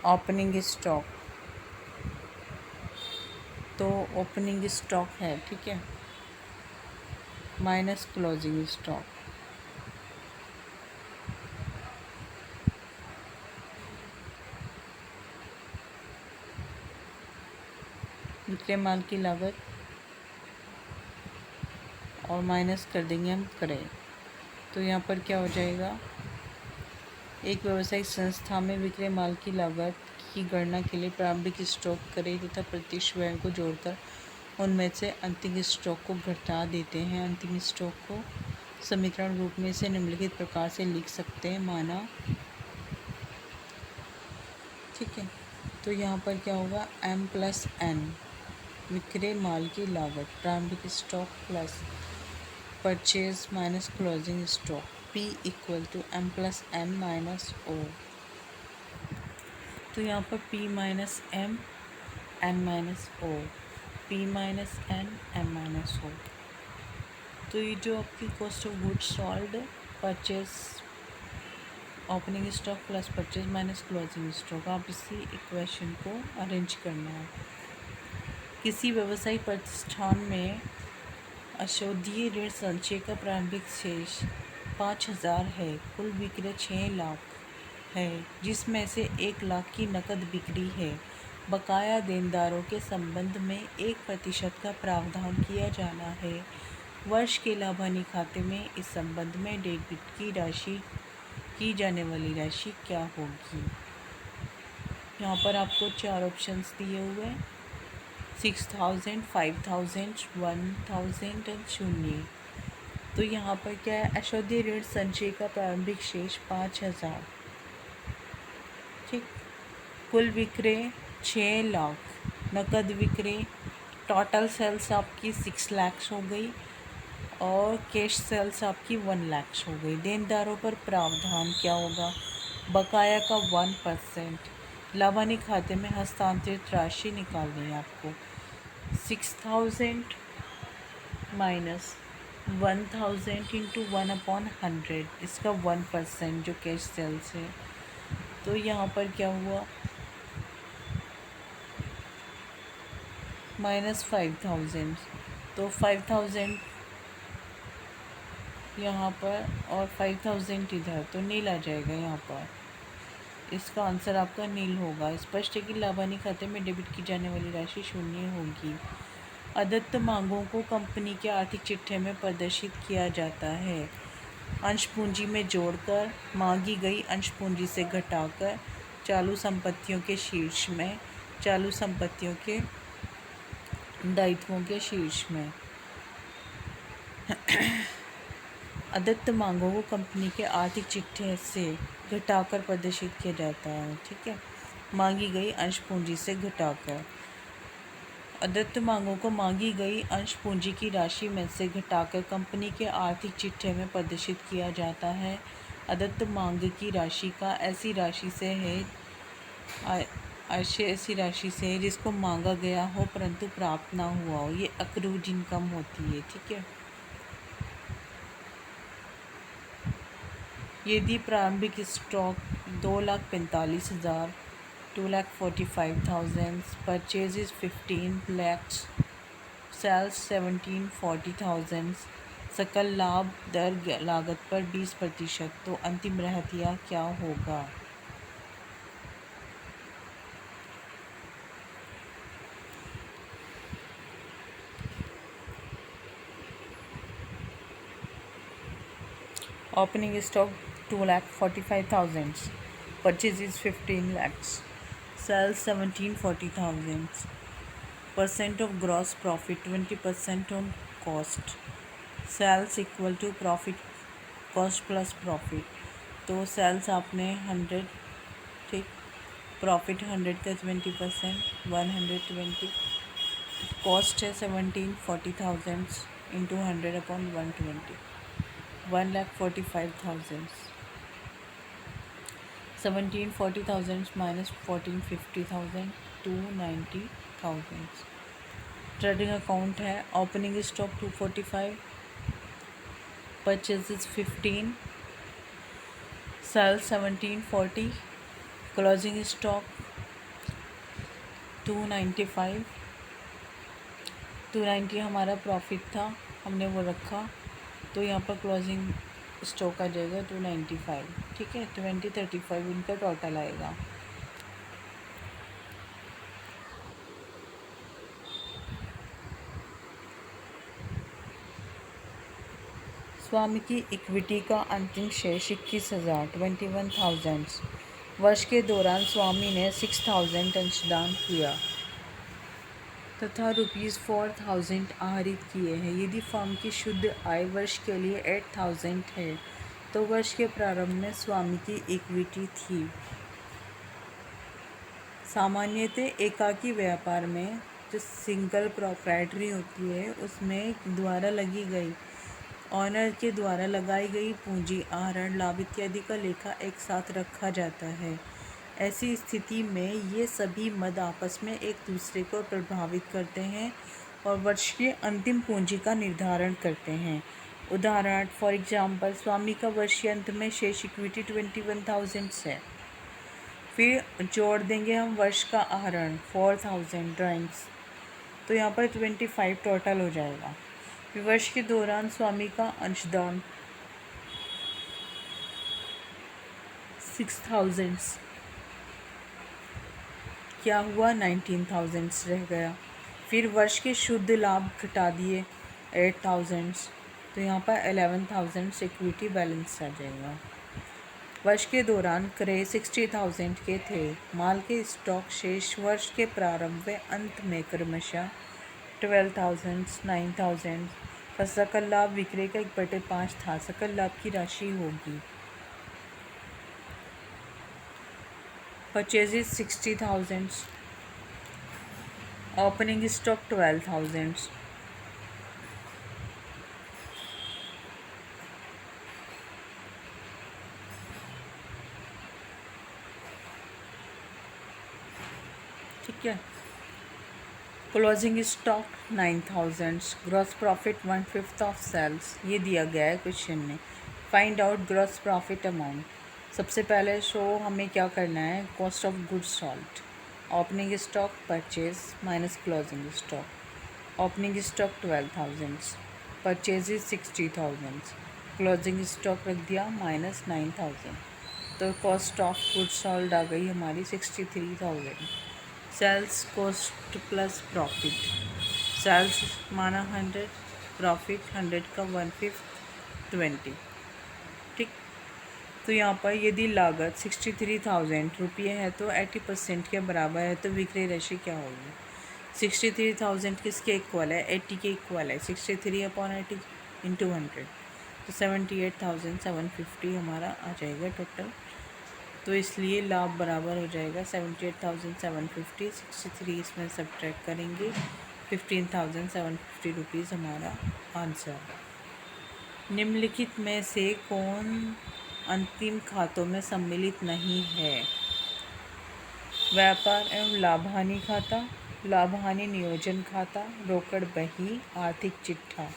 opening stock, तो ओपनिंग स्टॉक है, ठीक है, माइनस क्लोजिंग स्टॉक। विक्रय माल की लागत और माइनस कर देंगे हम क्रय। तो यहाँ पर क्या हो जाएगा, एक व्यावसायिक संस्था में विक्रय माल की लागत की गणना के लिए प्रारंभिक स्टॉक क्रय तथा प्रत्यक्ष व्यय को जोड़कर उनमें से अंतिम स्टॉक को घटा देते हैं। अंतिम स्टॉक को समीकरण रूप में से निम्नलिखित प्रकार से लिख सकते हैं, माना, ठीक है। तो यहाँ पर क्या होगा, M प्लस N विक्रय माल की लागत, प्रारंभिक stock plus purchase minus closing stock, P equal to M plus N minus O। तो यहाँ पर P minus M, N minus O, P minus N, M minus O। तो ये जो आपकी cost of goods sold, purchase opening stock plus purchase minus closing stock, आप इसी equation को अरेंज करना है। किसी व्यवसायिक प्रतिष्ठान में अशोध्य ऋण संचय का प्रारंभिक शेष 5,000 है, कुल बिक्री 6,00,000 है जिसमें से 1,00,000 की नकद बिक्री है। बकाया देनदारों के संबंध में 1% का प्रावधान किया जाना है। वर्ष के लाभ हानि खाते में इस संबंध में डेबिट की जाने वाली राशि क्या होगी। यहाँ पर आपको 4 ऑप्शंस दिए हुए हैं, 6000, 5000, 1000 एंड शून्य। तो यहाँ पर क्या है, अशोध्य ऋण संचय का प्रारंभिक शेष 5000। ठीक। कुल विक्रय 6 लाख, नकद विक्रय, टोटल सेल्स आपकी 6 लाख हो गई और कैश सेल्स आपकी 1 लाख हो गई। देनदारों पर प्रावधान क्या होगा, बकाया का 1%। लाभानी खाते में हस्तांतरित राशि निकालनी है आपको, 6000 माइनस 1000 इंटू 1/100, इसका 1% जो कैश सेल्स है। तो यहाँ पर क्या हुआ, माइनस 5000, तो 5000 यहाँ पर और 5000 इधर, तो नील आ जाएगा यहाँ पर। इसका आंसर आपका नील होगा। स्पष्ट है कि लाभानी खाते में डेबिट की जाने वाली राशि शून्य होगी। अदत्त मांगों को कंपनी के आर्थिक चिट्ठे में प्रदर्शित किया जाता है, अंश पूंजी में जोड़कर, मांगी गई अंश पूंजी से घटाकर, चालू संपत्तियों के शीर्ष में, चालू संपत्तियों के दायित्वों के शीर्ष में। अदत्त मांगों को कंपनी के आर्थिक चिट्ठे से घटाकर प्रदर्शित किया जाता है। ठीक है, मांगी गई अंश पूंजी से घटाकर। अदत्त मांगों को मांगी गई अंश पूंजी की राशि में से घटाकर कंपनी के आर्थिक चिट्ठे में प्रदर्शित किया जाता है। अदत्त मांग की राशि का ऐसी राशि से है ऐसी राशि से है जिसको मांगा गया हो परंतु प्राप्त ना हुआ हो, ये अक्रूड इनकम होती है। ठीक है, यदि प्रारंभिक स्टॉक 2,45,000, 2,45,000, परचेजेस 15 lakhs, सेल्स 17,40,000, सकल लाभ दर लागत पर 20%, तो अंतिम रहतिया क्या होगा। Opening stock 2,45,000, purchases 15 lakhs, sales 17,40,000, percent of gross profit 20% on cost, sales equal to profit cost plus profit. तो सेल्स आपने 100, ठीक, प्रॉफिट 100 का 20%, 120, कॉस्ट है 17,40,000 इंटू 100/120, 1,45,000, 17,40,000 माइनस 14,50,000, 290,000। ट्रेडिंग अकाउंट है, opening stock 245, purchases 15, sale 1740, closing stock 295, 290 हमारा profit था, हमने वो रखा, तो यहाँ पर क्लोजिंग स्टॉक आ जाएगा 295। ठीक है, 2035 इनका टोटल आएगा। स्वामी की इक्विटी का अंतिम शेष 21,000, 21,000। वर्ष के दौरान स्वामी ने 6,000 अंशदान किया तथा ₹4,000 आहरित किए हैं। यदि फर्म की शुद्ध आय वर्ष के लिए 8,000 है तो वर्ष के प्रारंभ में स्वामी की इक्विटी थी। सामान्यतः एकाकी व्यापार में जो सिंगल प्रोप्राइटरी होती है उसमें द्वारा लगी गई ऑनर के द्वारा लगाई गई पूंजी, आहरण, लाभ इत्यादि का लेखा एक साथ रखा जाता है। ऐसी स्थिति में ये सभी मद आपस में एक दूसरे को प्रभावित करते हैं और वर्ष के अंतिम पूंजी का निर्धारण करते हैं। उदाहरण, फॉर एग्जांपल, स्वामी का वर्षीय अंत में शेष इक्विटी 21,000 है। फिर जोड़ देंगे हम वर्ष का आहरण 4,000 ड्राइंग्स, तो यहाँ पर 25 टोटल हो जाएगा। फिर वर्ष के दौरान स्वामी का अंशदान 6,000 क्या हुआ, 19,000 रह गया। फिर वर्ष के शुद्ध लाभ घटा दिए 8,000, तो यहाँ पर 11,000 इक्विटी बैलेंस आ जाएगा। वर्ष के दौरान क्रय 60,000 के थे। माल के स्टॉक शेष वर्ष के प्रारंभ व अंत में क्रमशः 12,000, 9,000 का सकल लाभ विक्रय का 1/5 था। सकल लाभ की राशि होगी परचेजेस 60,000, ओपनिंग स्टॉक 12,000, ठीक है। Closing stock 9,000, gross profit 1/5 of sales, ये दिया गया है क्वेश्चन में। Find out gross profit amount. सबसे पहले हमें क्या करना है, cost of goods sold. Opening stock purchase minus closing stock. Opening stock 12,000, purchases 60,000, closing stock रख दिया माइनस 9,000, तो कॉस्ट ऑफ गुड्स सोल्ड आ गई हमारी 63,000। Sales cost plus profit, sales माना 100, प्रॉफिट 100 का 1/5 20, ठीक। तो यहाँ पर यदि लागत 63,000 रुपये है तो 80% के बराबर है, तो विक्रय राशि क्या होगी। 63,000 किसके इक्वल है, 80 के इक्वल है। 63/80 इंटू 100, तो 78,750 हमारा आ जाएगा टोटल। तो इसलिए लाभ बराबर हो जाएगा 78,750, 63 इसमें सब्ट्रैक्ट करेंगे, 15,750 रुपीज़ हमारा आंसर। निम्नलिखित में से कौन अंतिम खातों में सम्मिलित नहीं है। व्यापार एवं लाभ हानि खाता, लाभ हानि नियोजन खाता, रोकड़ बही, आर्थिक चिट्ठा।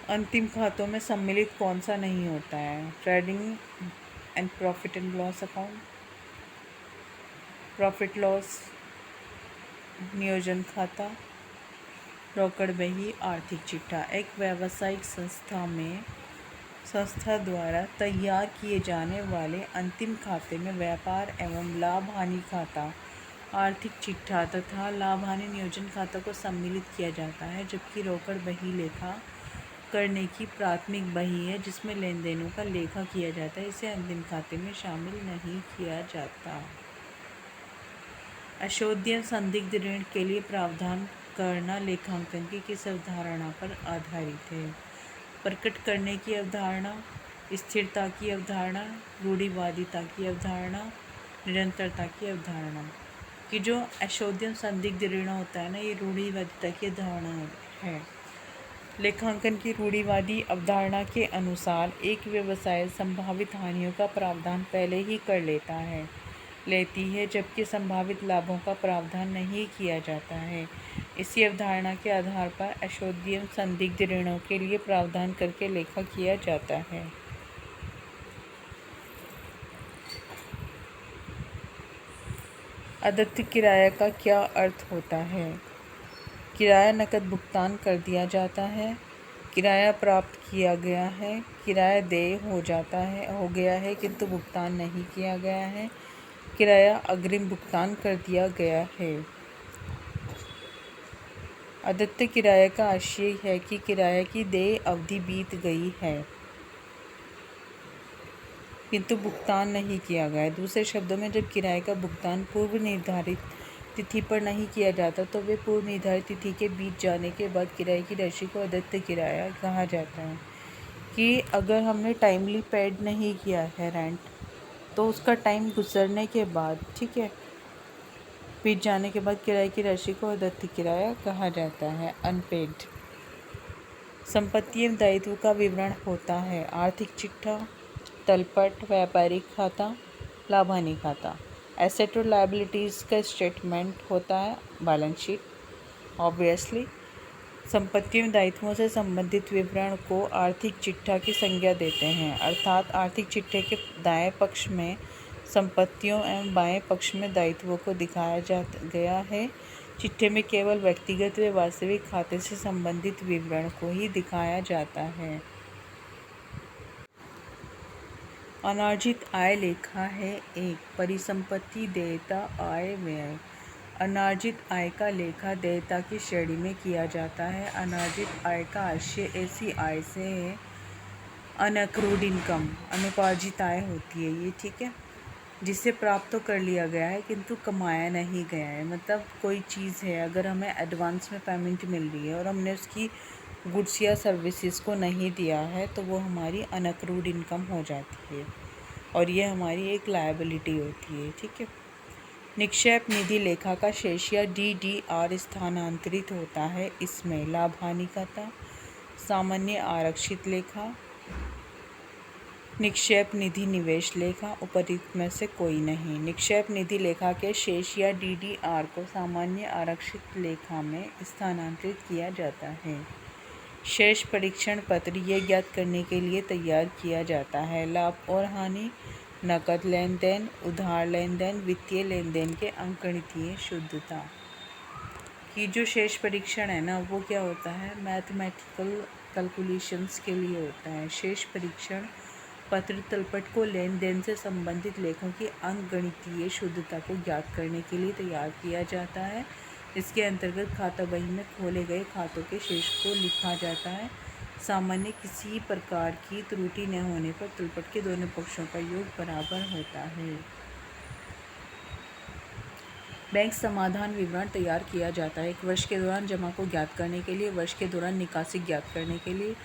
अंतिम खातों में सम्मिलित कौन सा नहीं होता है। Trading and profit and loss account, profit loss, नियोजन खाता, रोकड़ बही, आर्थिक चिट्ठा। एक व्यावसायिक संस्था द्वारा तैयार किए जाने वाले अंतिम खाते में व्यापार एवं लाभ हानि खाता, आर्थिक चिट्ठा तथा लाभ हानि नियोजन खाता को सम्मिलित किया जाता है, जबकि रोकड़ बही लेखा करने की प्राथमिक बही है जिसमें लेन देनों का लेखा किया जाता है, इसे अंतिम खाते में शामिल नहीं किया जाता। अशोध्य संदिग्ध ऋण के लिए प्रावधान करना लेखांकन की किस अवधारणा पर आधारित है। प्रकट करने की अवधारणा, स्थिरता की अवधारणा, रूढ़िवादिता की अवधारणा, निरंतरता की अवधारणा। कि जो अशोध्य संदिग्ध ऋण होता है ना, ये रूढ़िवादिता की अवधारणा है। लेखांकन की रूढ़िवादी अवधारणा के अनुसार एक व्यवसाय संभावित हानियों का प्रावधान पहले ही कर लेती है, जबकि संभावित लाभों का प्रावधान नहीं किया जाता है। इसी अवधारणा के आधार पर अशोध्य संदिग्ध ऋणों के लिए प्रावधान करके लेखा किया जाता है। अदत्त किराया का क्या अर्थ होता है। किराया नकद भुगतान कर दिया जाता है, किराया प्राप्त किया गया है, किराया देय हो गया है किंतु भुगतान नहीं किया गया है, किराया अग्रिम भुगतान कर दिया गया है। अदत्त किराया का आशय है कि किराया की देय अवधि बीत गई है किंतु भुगतान नहीं किया गया है। दूसरे शब्दों में, जब किराए का भुगतान पूर्व निर्धारित तिथि पर नहीं किया जाता तो वे पूर्व निर्धारित तिथि के बीत जाने के बाद किराए की राशि को अदत्त किराया कहा जाता है। कि अगर हमने टाइमली पेड नहीं किया है रेंट, तो उसका टाइम गुजरने के बाद, ठीक है, बीत जाने के बाद किराए की राशि को अदत्त किराया कहा जाता है, अनपेड। संपत्ति एवं दायित्व का विवरण होता है। आर्थिक चिट्ठा, तलपट, व्यापारिक खाता, लाभ हानि खाता। एसेट और लायबिलिटीज़ का स्टेटमेंट होता है, बैलेंस शीट। ऑब्वियसली संपत्ति एवं दायित्वों से संबंधित विवरण को आर्थिक चिट्ठा की संज्ञा देते हैं, अर्थात आर्थिक चिट्ठे के दाएं पक्ष में संपत्तियों एवं बाएं पक्ष में दायित्वों को दिखाया गया है। चिट्ठे में केवल व्यक्तिगत व वास्तविक खाते से संबंधित विवरण को ही दिखाया जाता है। अनार्जित आय लेखा है। एक, परिसंपत्ति, देयता, आय, व्यय। अनार्जित आय का लेखा देयता की श्रेणी में किया जाता है। अनार्जित आय का आशय ऐसी आय से है अनअक्रूड इनकम, अनुपार्जित आय होती है ये, ठीक है, जिसे प्राप्त तो कर लिया गया है किंतु कमाया नहीं गया है। मतलब कोई चीज़ है, अगर हमें एडवांस में पेमेंट मिल रही है और हमने उसकी गुड्स या सर्विसेज को नहीं दिया है तो वो हमारी अनअक्रूड इनकम हो जाती है और ये हमारी एक लायबिलिटी होती है, ठीक है। निक्षेप निधि लेखा का शेष या DDR स्थानांतरित होता है। इसमें लाभ हानि खाता, सामान्य आरक्षित लेखा, निक्षेप निधि निवेश लेखा, उपर्युक्त में से कोई नहीं। निक्षेप निधि लेखा के शेष या DDR को सामान्य आरक्षित लेखा में स्थानांतरित किया जाता है। शेष परीक्षण पत्र ये ज्ञात करने के लिए तैयार किया जाता है लाभ और हानि, नकद लेन देन, उधार लेन देन, वित्तीय लेन देन के अंकगणितीय शुद्धता की। जो शेष परीक्षण है ना, वो क्या होता है, मैथमेटिकल कैलकुलेशंस के लिए होता है। शेष परीक्षण पत्र तलपट को लेन देन से संबंधित लेखों की अंकगणितीय शुद्धता को ज्ञात करने के लिए तैयार किया जाता है। इसके अंतर्गत खाता बही में खोले गए खातों के शेष को लिखा जाता है। सामान्य किसी प्रकार की त्रुटि न होने पर तलपट के दोनों पक्षों का योग बराबर होता है। बैंक समाधान विवरण तैयार किया जाता है। एक वर्ष के दौरान जमा को ज्ञात करने के लिए, वर्ष के दौरान निकासी ज्ञात करने के लिए,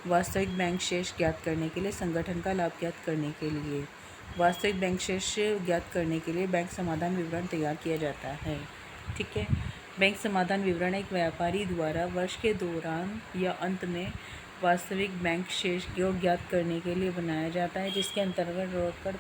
वास्तविक बैंक शेष ज्ञात करने के लिए, संगठन का लाभ ज्ञात करने के लिए। वास्तविक बैंक शेष ज्ञात करने के लिए बैंक समाधान विवरण तैयार किया जाता है, ठीक है। बैंक समाधान विवरण एक व्यापारी द्वारा वर्ष के दौरान या अंत में वास्तविक बैंक शेष को ज्ञात करने के लिए बनाया जाता है, जिसके अंतर्गत रोकड़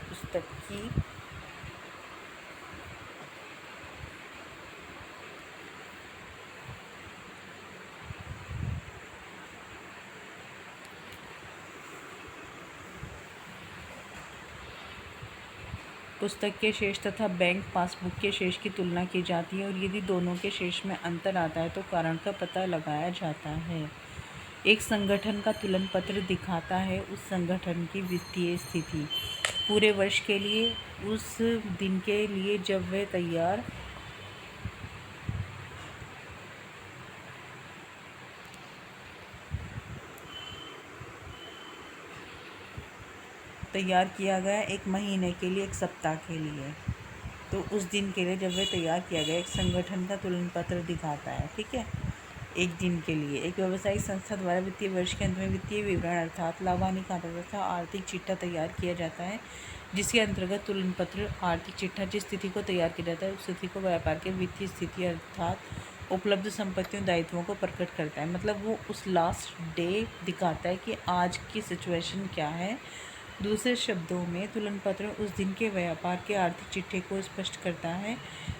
पुस्तक के शेष तथा बैंक पासबुक के शेष की तुलना की जाती है और यदि दोनों के शेष में अंतर आता है तो कारण का पता लगाया जाता है। एक संगठन का तुलन पत्र दिखाता है उस संगठन की वित्तीय स्थिति पूरे वर्ष के लिए, उस दिन के लिए जब वह तैयार किया गया, एक महीने के लिए, एक सप्ताह के लिए, तो उस दिन के लिए जब वह तैयार किया गया एक संगठन का तुलन पत्र दिखाता है, ठीक है, एक दिन के लिए। एक व्यावसायिक संस्था द्वारा वित्तीय वर्ष के अंत में वित्तीय विवरण अर्थात लाभ हानि खाता तथा आर्थिक चिट्ठा तैयार किया जाता है, जिसके अंतर्गत तुलन पत्र आर्थिक चिट्ठा जिस स्थिति को तैयार किया जाता है उस स्थिति को व्यापार के वित्तीय स्थिति अर्थात उपलब्ध संपत्तियों दायित्वों को प्रकट करता है। मतलब वो उस लास्ट डे दिखाता है कि आज की सिचुएशन क्या है। दूसरे शब्दों में तुलन पत्र उस दिन के व्यापार के आर्थिक चिट्ठे को स्पष्ट करता है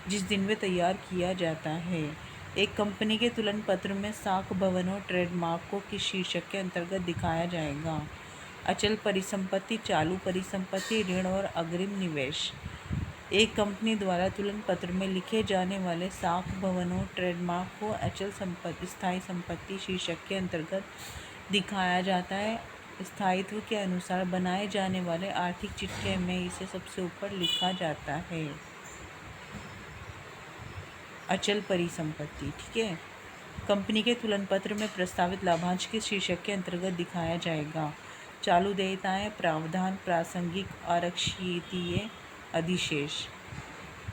जिस दिन वे तैयार किया जाता है। एक कंपनी के तुलन पत्र में साख भवनों ट्रेडमार्क को किस शीर्षक के अंतर्गत दिखाया जाएगा। अचल परिसंपत्ति, चालू परिसंपत्ति, ऋण और अग्रिम निवेश। एक कंपनी द्वारा तुलन पत्र में लिखे जाने वाले साख भवनों ट्रेडमार्क को अचल संपत्ति, स्थायी संपत्ति शीर्षक के अंतर्गत दिखाया जाता है। स्थायित्व के अनुसार बनाए जाने वाले आर्थिक चिट्ठे में इसे सबसे ऊपर लिखा जाता है, अचल परिसंपत्ति, ठीक है। कंपनी के तुलन पत्र में प्रस्तावित लाभांश के शीर्षक के अंतर्गत दिखाया जाएगा। चालू देयताएं, प्रावधान, प्रासंगिक आरक्षितीय अधिशेष।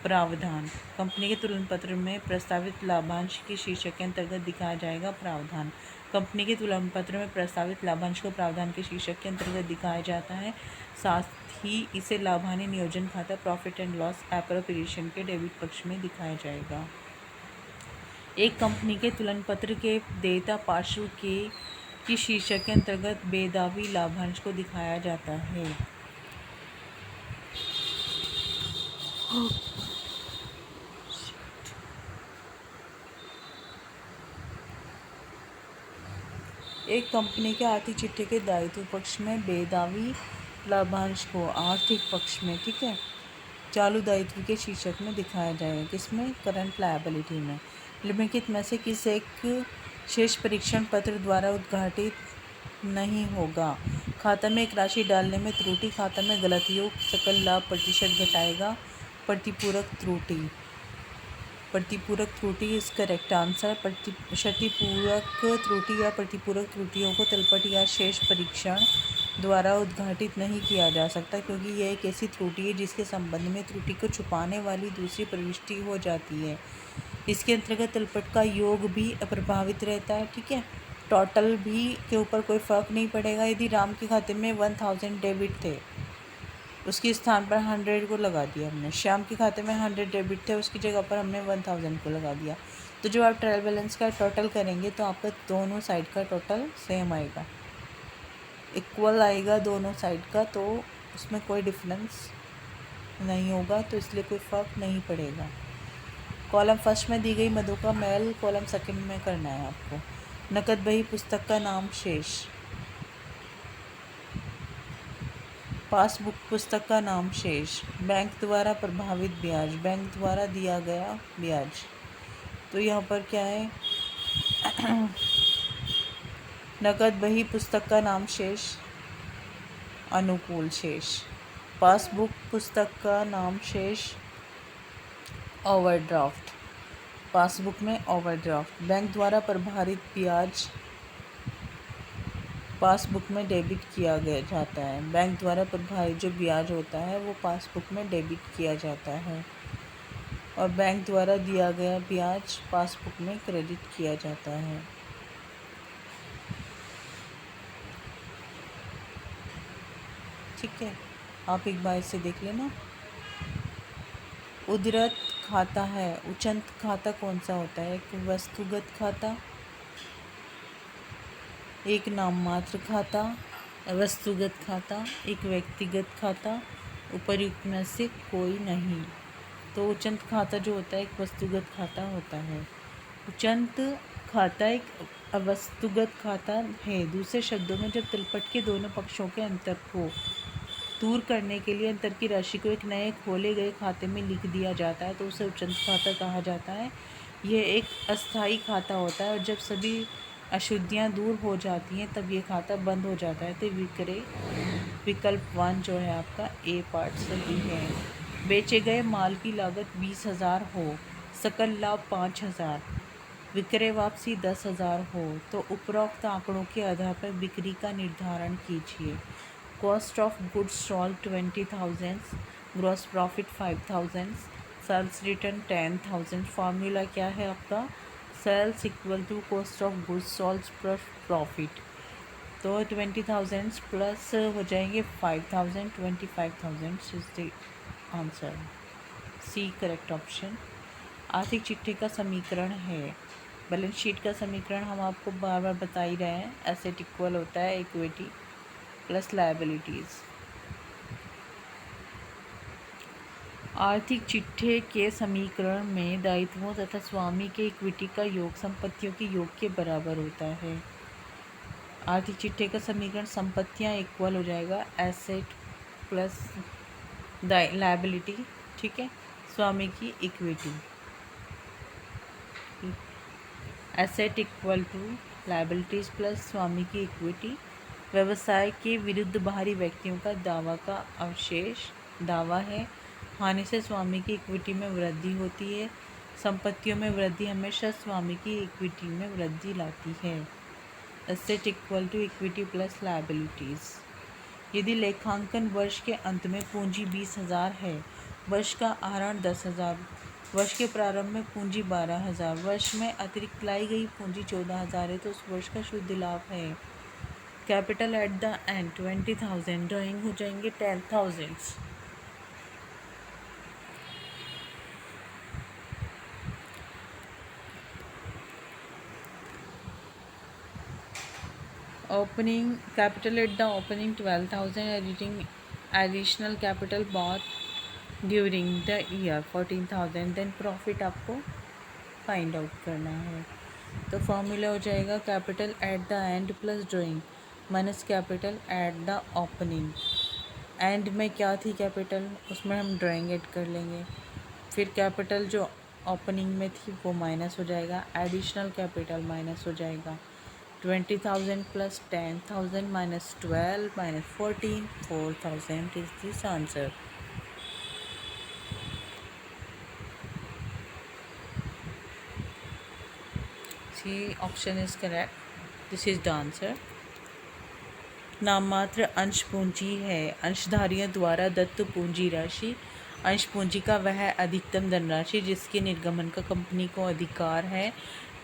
प्रावधान, कंपनी के तुलन पत्र में प्रस्तावित लाभांश के शीर्षक के अंतर्गत दिखाया जाएगा प्रावधान। कंपनी के तुलन पत्र में प्रस्तावित लाभांश को प्रावधान के शीर्षक के अंतर्गत दिखाया जाता है, साथ ही इसे लाभ हानि नियोजन खाता प्रॉफिट एंड लॉस एप्रोप्रिएशन के डेबिट पक्ष में दिखाया जाएगा। एक कंपनी के तुलन पत्र के देयता पार्श्व की शीर्षक के अंतर्गत बेदावी लाभांश को दिखाया जाता है। एक कंपनी के आर्थिक चिट्ठे के दायित्व पक्ष में बेदावी लाभांश को आर्थिक पक्ष में, ठीक है, चालू दायित्व के शीर्षक में दिखाया जाएगा। किसमें, करंट लायबिलिटी में। निम्नलिखित में से किस एक शेष परीक्षण पत्र द्वारा उद्घाटित नहीं होगा। खाता में एक राशि डालने में त्रुटि, खाता में गलत योग सकल लाभ प्रतिशत घटाएगा, प्रतिपूरक त्रुटि। प्रतिपूरक त्रुटि इज करेक्ट आंसर। क्षतिपूरक त्रुटि या प्रतिपूरक त्रुटियों को तलपट या शेष परीक्षण द्वारा उद्घाटित नहीं किया जा सकता, क्योंकि यह एक ऐसी त्रुटि है जिसके संबंध में त्रुटि को छुपाने वाली दूसरी प्रविष्टि हो जाती है। इसके अंतर्गत तलपट का योग भी अप्रभावित रहता है। ठीक है, टोटल भी के ऊपर कोई फ़र्क नहीं पड़ेगा। यदि राम के खाते में 1000 डेबिट थे, उसके स्थान पर 100 को लगा दिया हमने। श्याम के खाते में 100 डेबिट थे, उसकी जगह पर हमने 1000 को लगा दिया। तो जब आप ट्रायल बैलेंस का टोटल करेंगे तो आपका दोनों साइड का टोटल सेम आएगा, इक्वल आएगा दोनों साइड का, तो उसमें कोई डिफरेंस नहीं होगा, तो इसलिए कोई फ़र्क नहीं पड़ेगा। कॉलम फर्स्ट में दी गई मधु का मेल कॉलम सेकंड में करना है आपको। नकद बही पुस्तक का नाम शेष, पासबुक पुस्तक का नाम शेष, बैंक द्वारा प्रभावित ब्याज, बैंक द्वारा दिया गया ब्याज। तो यहाँ पर क्या है नकद बही पुस्तक का नाम शेष अनुकूल शेष, पासबुक पुस्तक का नाम शेष ओवरड्राफ्ट, पासबुक में ओवरड्राफ्ट, बैंक द्वारा प्रभावित ब्याज पासबुक में डेबिट किया गया जाता है। बैंक द्वारा प्रभावित जो ब्याज होता है वो पासबुक में डेबिट किया जाता है, और बैंक द्वारा दिया गया ब्याज पासबुक में क्रेडिट किया जाता है। ठीक है, आप एक बार इसे देख लेना। उद्धृत खाता है, उचंत खाता कौन सा होता है? एक वस्तुगत खाता, एक नाममात्र खाता, वस्तुगत खाता, एक व्यक्तिगत खाता, उपर्युक्त में से कोई नहीं। तो उचंत खाता जो होता है एक वस्तुगत खाता होता है। उचंत खाता एक अवस्तुगत खाता है। दूसरे शब्दों में जब तलपट के दोनों पक्षों के अंतर को दूर करने के लिए अंतर की राशि को एक नए खोले गए खाते में लिख दिया जाता है तो उसे उचंत खाता कहा जाता है। यह एक अस्थायी खाता होता है, और जब सभी अशुद्धियाँ दूर हो जाती हैं तब ये खाता बंद हो जाता है। तो विकल्प 1 जो है आपका ए पार्ट सही है। बेचे गए माल की लागत 20,000 हो, सकल लाभ 5,000, विक्रय वापसी 10,000 हो, तो उपरोक्त आंकड़ों के आधार पर बिक्री का निर्धारण कीजिए। Cost of goods sold 20,000, gross profit 5,000, sales return 10,000। Formula क्या है आपका? Sales equal to cost of goods sold plus profit. तो 20,000 प्लस हो जाएंगे 5,000, 25,000 is the answer. C correct option. आर्थिक चिट्ठे का समीकरण है, बैलेंस शीट का समीकरण हम आपको बार बार बता ही रहे हैं। एसेट इक्वल होता है इक्विटी प्लस लायबिलिटीज़। आर्थिक चिट्ठे के समीकरण में दायित्वों तथा स्वामी के इक्विटी का योग संपत्तियों के योग के बराबर होता है। आर्थिक चिट्ठे का समीकरण संपत्तियां इक्वल हो जाएगा एसेट प्लस लायबिलिटी, ठीक है, स्वामी की equity. Asset equal to liabilities plus स्वामी की इक्विटी। व्यवसाय के विरुद्ध बाहरी व्यक्तियों का दावा का अवशेष दावा है। हानि से स्वामी की इक्विटी में वृद्धि होती है। संपत्तियों में वृद्धि हमेशा स्वामी की इक्विटी में वृद्धि लाती है। Asset equal to equity plus liabilities. यदि लेखांकन वर्ष के अंत में पूंजी 20,000 है, वर्ष का आहरण 10,000, वर्ष के प्रारंभ में पूंजी 12,000, वर्ष में अतिरिक्त लाई गई पूंजी 14,000 है, तो उस वर्ष का शुद्ध लाभ है। Capital at the end 20,000, drawing हो जाएंगे 10,000। Opening capital at the opening 12,000, editing additional capital bought during the year 14,000, then profit आपको फाइंड आउट करना है। तो फॉर्मूला हो जाएगा capital at the end plus drawing minus capital at the opening. And में क्या थी कैपिटल, उसमें हम ड्राइंग ऐड कर लेंगे। फिर कैपिटल जो ओपनिंग में थी वो माइनस हो जाएगा, एडिशनल कैपिटल माइनस हो जाएगा। 20,000 plus 10,000 minus 12 minus 14, 4,000 is this answer. C option is correct, this is the answer. नाममात्र अंश पूंजी है अंशधारियों द्वारा दत्त पूंजी राशि। अंश पूंजी का वह अधिकतम धनराशि जिसके निर्गमन का कंपनी को अधिकार है।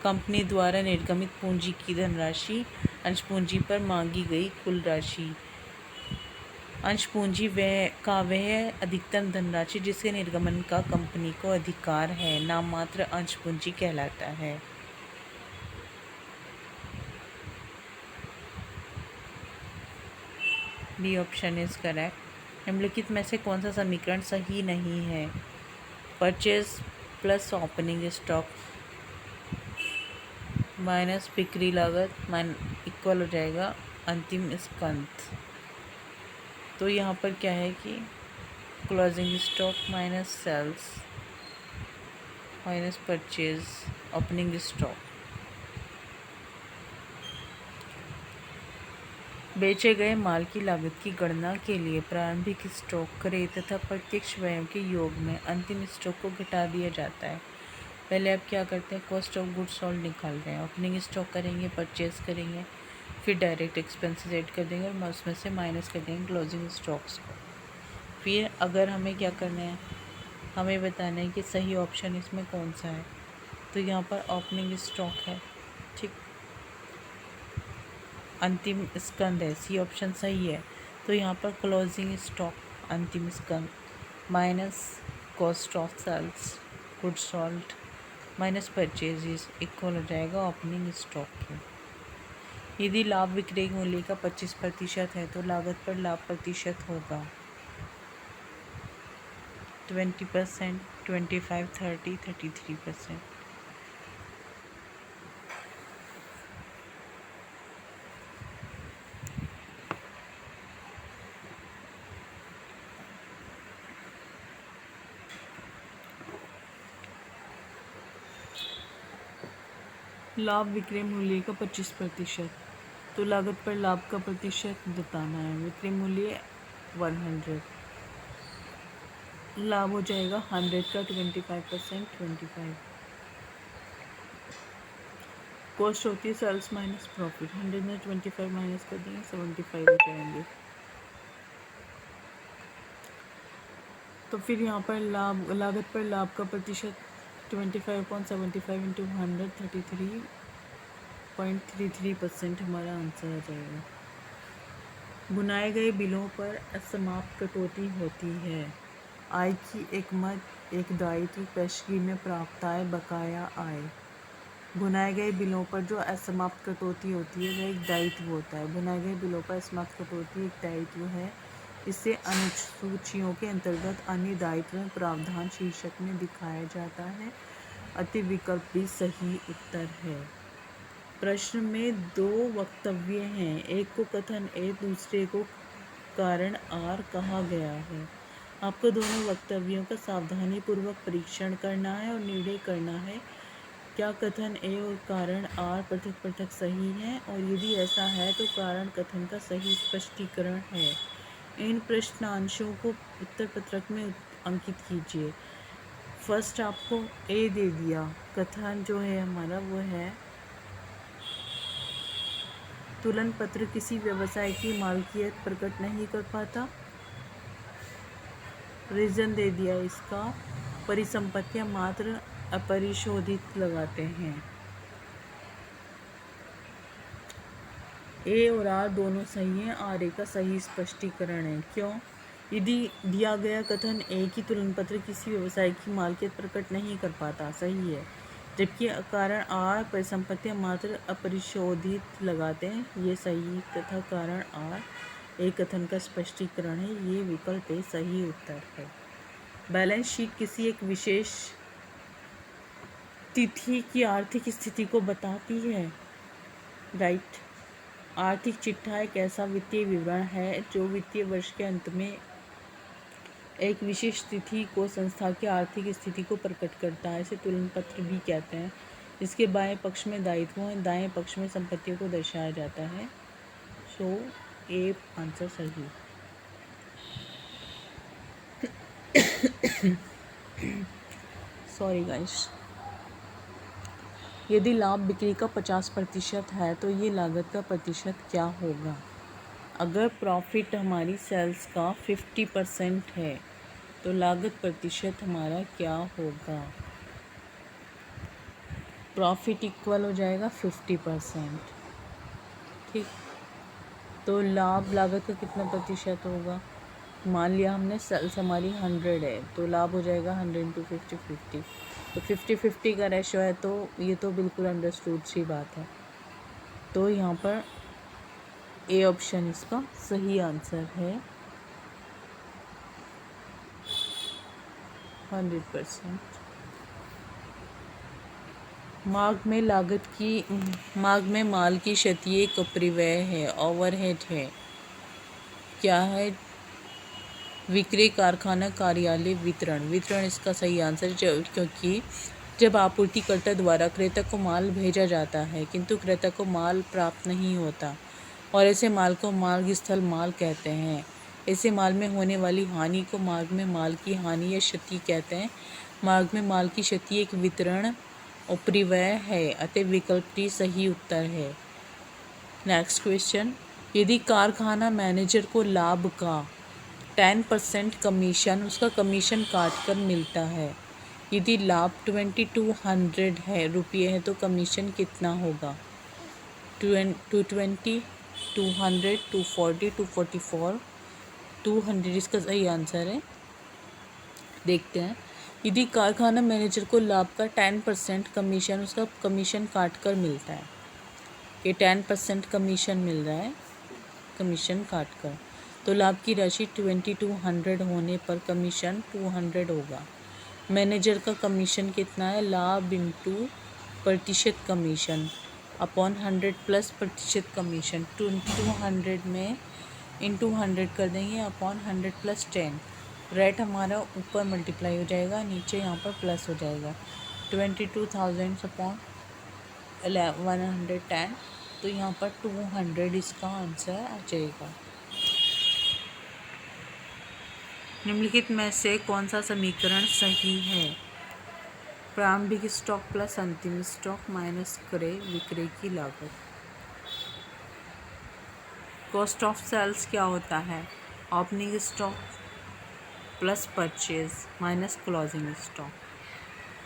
कंपनी द्वारा निर्गमित पूंजी की धनराशि अंश पूंजी पर मांगी गई कुल राशि। अंश पूंजी वह अधिकतम धनराशि जिसके निर्गमन का कंपनी को अधिकार है नाममात्र अंश पूंजी कहलाता है। D option is correct. निम्नलिखित में से कौन सा समीकरण सही नहीं है? Purchase plus opening stock minus बिक्री लागत इक्वल हो जाएगा अंतिम स्कंध। तो यहाँ पर क्या है कि closing stock minus sales minus purchase opening stock. बेचे गए माल की लागत की गणना के लिए प्रारंभिक स्टॉक क्रय तथा प्रत्यक्ष व्ययों के योग में अंतिम स्टॉक को घटा दिया जाता है। पहले आप क्या करते हैं, कॉस्ट ऑफ गुड्स सोल्ड निकाल रहे हैं, ओपनिंग स्टॉक करेंगे, परचेज करेंगे, फिर डायरेक्ट एक्सपेंसेस ऐड कर देंगे और उसमें से माइनस कर देंगे क्लोजिंग स्टॉक्स को। फिर अगर हमें क्या करना है, हमें बताना है कि सही ऑप्शन इसमें कौन सा है। तो यहाँ पर ओपनिंग स्टॉक है, ठीक, अंतिम स्कंद है, सी ऑप्शन सही है। तो यहाँ पर क्लोजिंग स्टॉक अंतिम स्कंद minus cost of sales goods sold minus purchases equal हो जाएगा ओपनिंग स्टॉक के। यदि लाभ विक्रय मूल्य का 25% है तो लागत पर लाभ प्रतिशत होगा 20%, 25, 30, 33%। लाभ विक्रय मूल्य का 25%, तो लागत पर लाभ का प्रतिशत बताना है। विक्रय मूल्य 100, लाभ हो जाएगा 100 का 25%, 25। कॉस्ट होती है सेल्स माइनस प्रॉफिट, 100 में 25 माइनस कर देंगे 75 हो जाएंगे। तो फिर यहाँ पर लागत पर लाभ का प्रतिशत 25/75 इंटू 100 33.33% हमारा आंसर आ जाएगा। बुनाए गए बिलों पर असमाप्त कटौती होती है। आय की एक दायित्व पेशगी में प्राप्त आय बकाया आय। बुनाए गए बिलों पर जो असमाप्त कटौती होती है वह एक दायित्व होता है। बुनाए गए बिलों पर असमाप्त कटौती एक दायित्व है। इसे अनुसूचियों के अंतर्गत अन्य दायित्व प्रावधान शीर्षक में दिखाया जाता है। अति विकल्प भी सही उत्तर है। प्रश्न में दो वक्तव्य हैं, एक को कथन ए दूसरे को कारण आर कहा गया है। आपको दोनों वक्तव्यों का सावधानी पूर्वक परीक्षण करना है और निर्णय करना है क्या कथन ए और कारण आर पृथक पृथक सही हैं, और यदि ऐसा है तो कारण कथन का सही स्पष्टीकरण है। इन प्रश्नांशों को उत्तर पत्रक में अंकित कीजिए। फर्स्ट आपको ए दे दिया, कथन जो है हमारा वो है तुलन पत्र किसी व्यवसाय की मालकियत प्रकट नहीं कर पाता। रीजन दे दिया इसका, परिसंपत्तियां मात्र अपरिशोधित लगाते हैं। ए और आर दोनों सही हैं, आर ए का सही स्पष्टीकरण है। क्यों? यदि दिया गया कथन ए की तुलन पत्र किसी व्यवसाय की मालकियत प्रकट नहीं कर पाता, सही है, जबकि कारण आर परिसंपत्तियां मात्र अपरिशोधित लगाते हैं, ये सही, तथा कारण आर एक कथन का स्पष्टीकरण है, ये विकल्प ए सही उत्तर है। बैलेंस शीट किसी एक विशेष तिथि की आर्थिक स्थिति को बताती है, राइट। आर्थिक चिट्ठा एक ऐसा वित्तीय विवरण है जो वित्तीय वर्ष के अंत में एक विशेष तिथि को संस्था की आर्थिक स्थिति को प्रकट करता है। इसे तुलन पत्र भी कहते हैं। इसके बाएं पक्ष में दायित्वों और दाएं पक्ष में संपत्तियों को दर्शाया जाता है। सो ए आंसर सही। Sorry guys. यदि लाभ बिक्री का 50% है तो ये लागत का प्रतिशत क्या होगा? अगर प्रॉफिट हमारी सेल्स का 50% है तो लागत प्रतिशत हमारा क्या होगा? प्रॉफिट इक्वल हो जाएगा 50%। ठीक, तो लाभ लागत का कितना प्रतिशत होगा? मान लिया हमने सेल्स हमारी 100 है तो लाभ हो जाएगा 100 इंटू 50, तो 50-50 का रेशो है, तो ये तो बिल्कुल अंडरस्टूड सी बात है। तो यहाँ पर ए ऑप्शन इसका सही आंसर है, 100%। मार्ग में माल की क्षति एक अपरिव्यय है, ओवरहेड है। क्या है? विक्रय, कारखाना, कार्यालय, वितरण इसका सही आंसर, क्योंकि जब आपूर्तिकर्ता द्वारा क्रेता को माल भेजा जाता है किंतु क्रेता को माल प्राप्त नहीं होता और ऐसे माल को मार्ग स्थल माल कहते हैं। ऐसे माल में होने वाली हानि को मार्ग में माल की हानि या क्षति कहते हैं। मार्ग में माल की क्षति एक वितरण अपरिव्यय है, अतः विकल्प डी सही उत्तर है। नेक्स्ट क्वेश्चन, यदि कारखाना मैनेजर को लाभ का 10% कमीशन उसका कमीशन काट कर मिलता है, यदि लाभ 2200 है रुपये है तो कमीशन कितना होगा? 220, 200, 240, 244, 200 इसका सही आंसर है। देखते हैं, यदि कारखाना मैनेजर को लाभ का 10% कमीशन उसका कमीशन काट कर मिलता है, ये 10% कमीशन मिल रहा है कमीशन काट कर, तो लाभ की राशि 2200 होने पर कमीशन 200 होगा। मैनेजर का कमीशन कितना है? लाभ इंटू प्रतिशत कमीशन अपॉन 100 प्लस प्रतिशत कमीशन, 2200 में इंटू 100 कर देंगे अपॉन 100 प्लस 10, रेट हमारा ऊपर मल्टीप्लाई हो जाएगा, नीचे यहाँ पर प्लस हो जाएगा, 22,000 अपॉन 110, तो यहाँ पर 200 इसका आंसर आ जाएगा। निम्नलिखित में से कौन सा समीकरण सही है? प्रारंभिक स्टॉक प्लस अंतिम स्टॉक माइनस क्रय विक्रय की लागत। कॉस्ट ऑफ सेल्स क्या होता है? Opening stock plus purchase minus closing stock,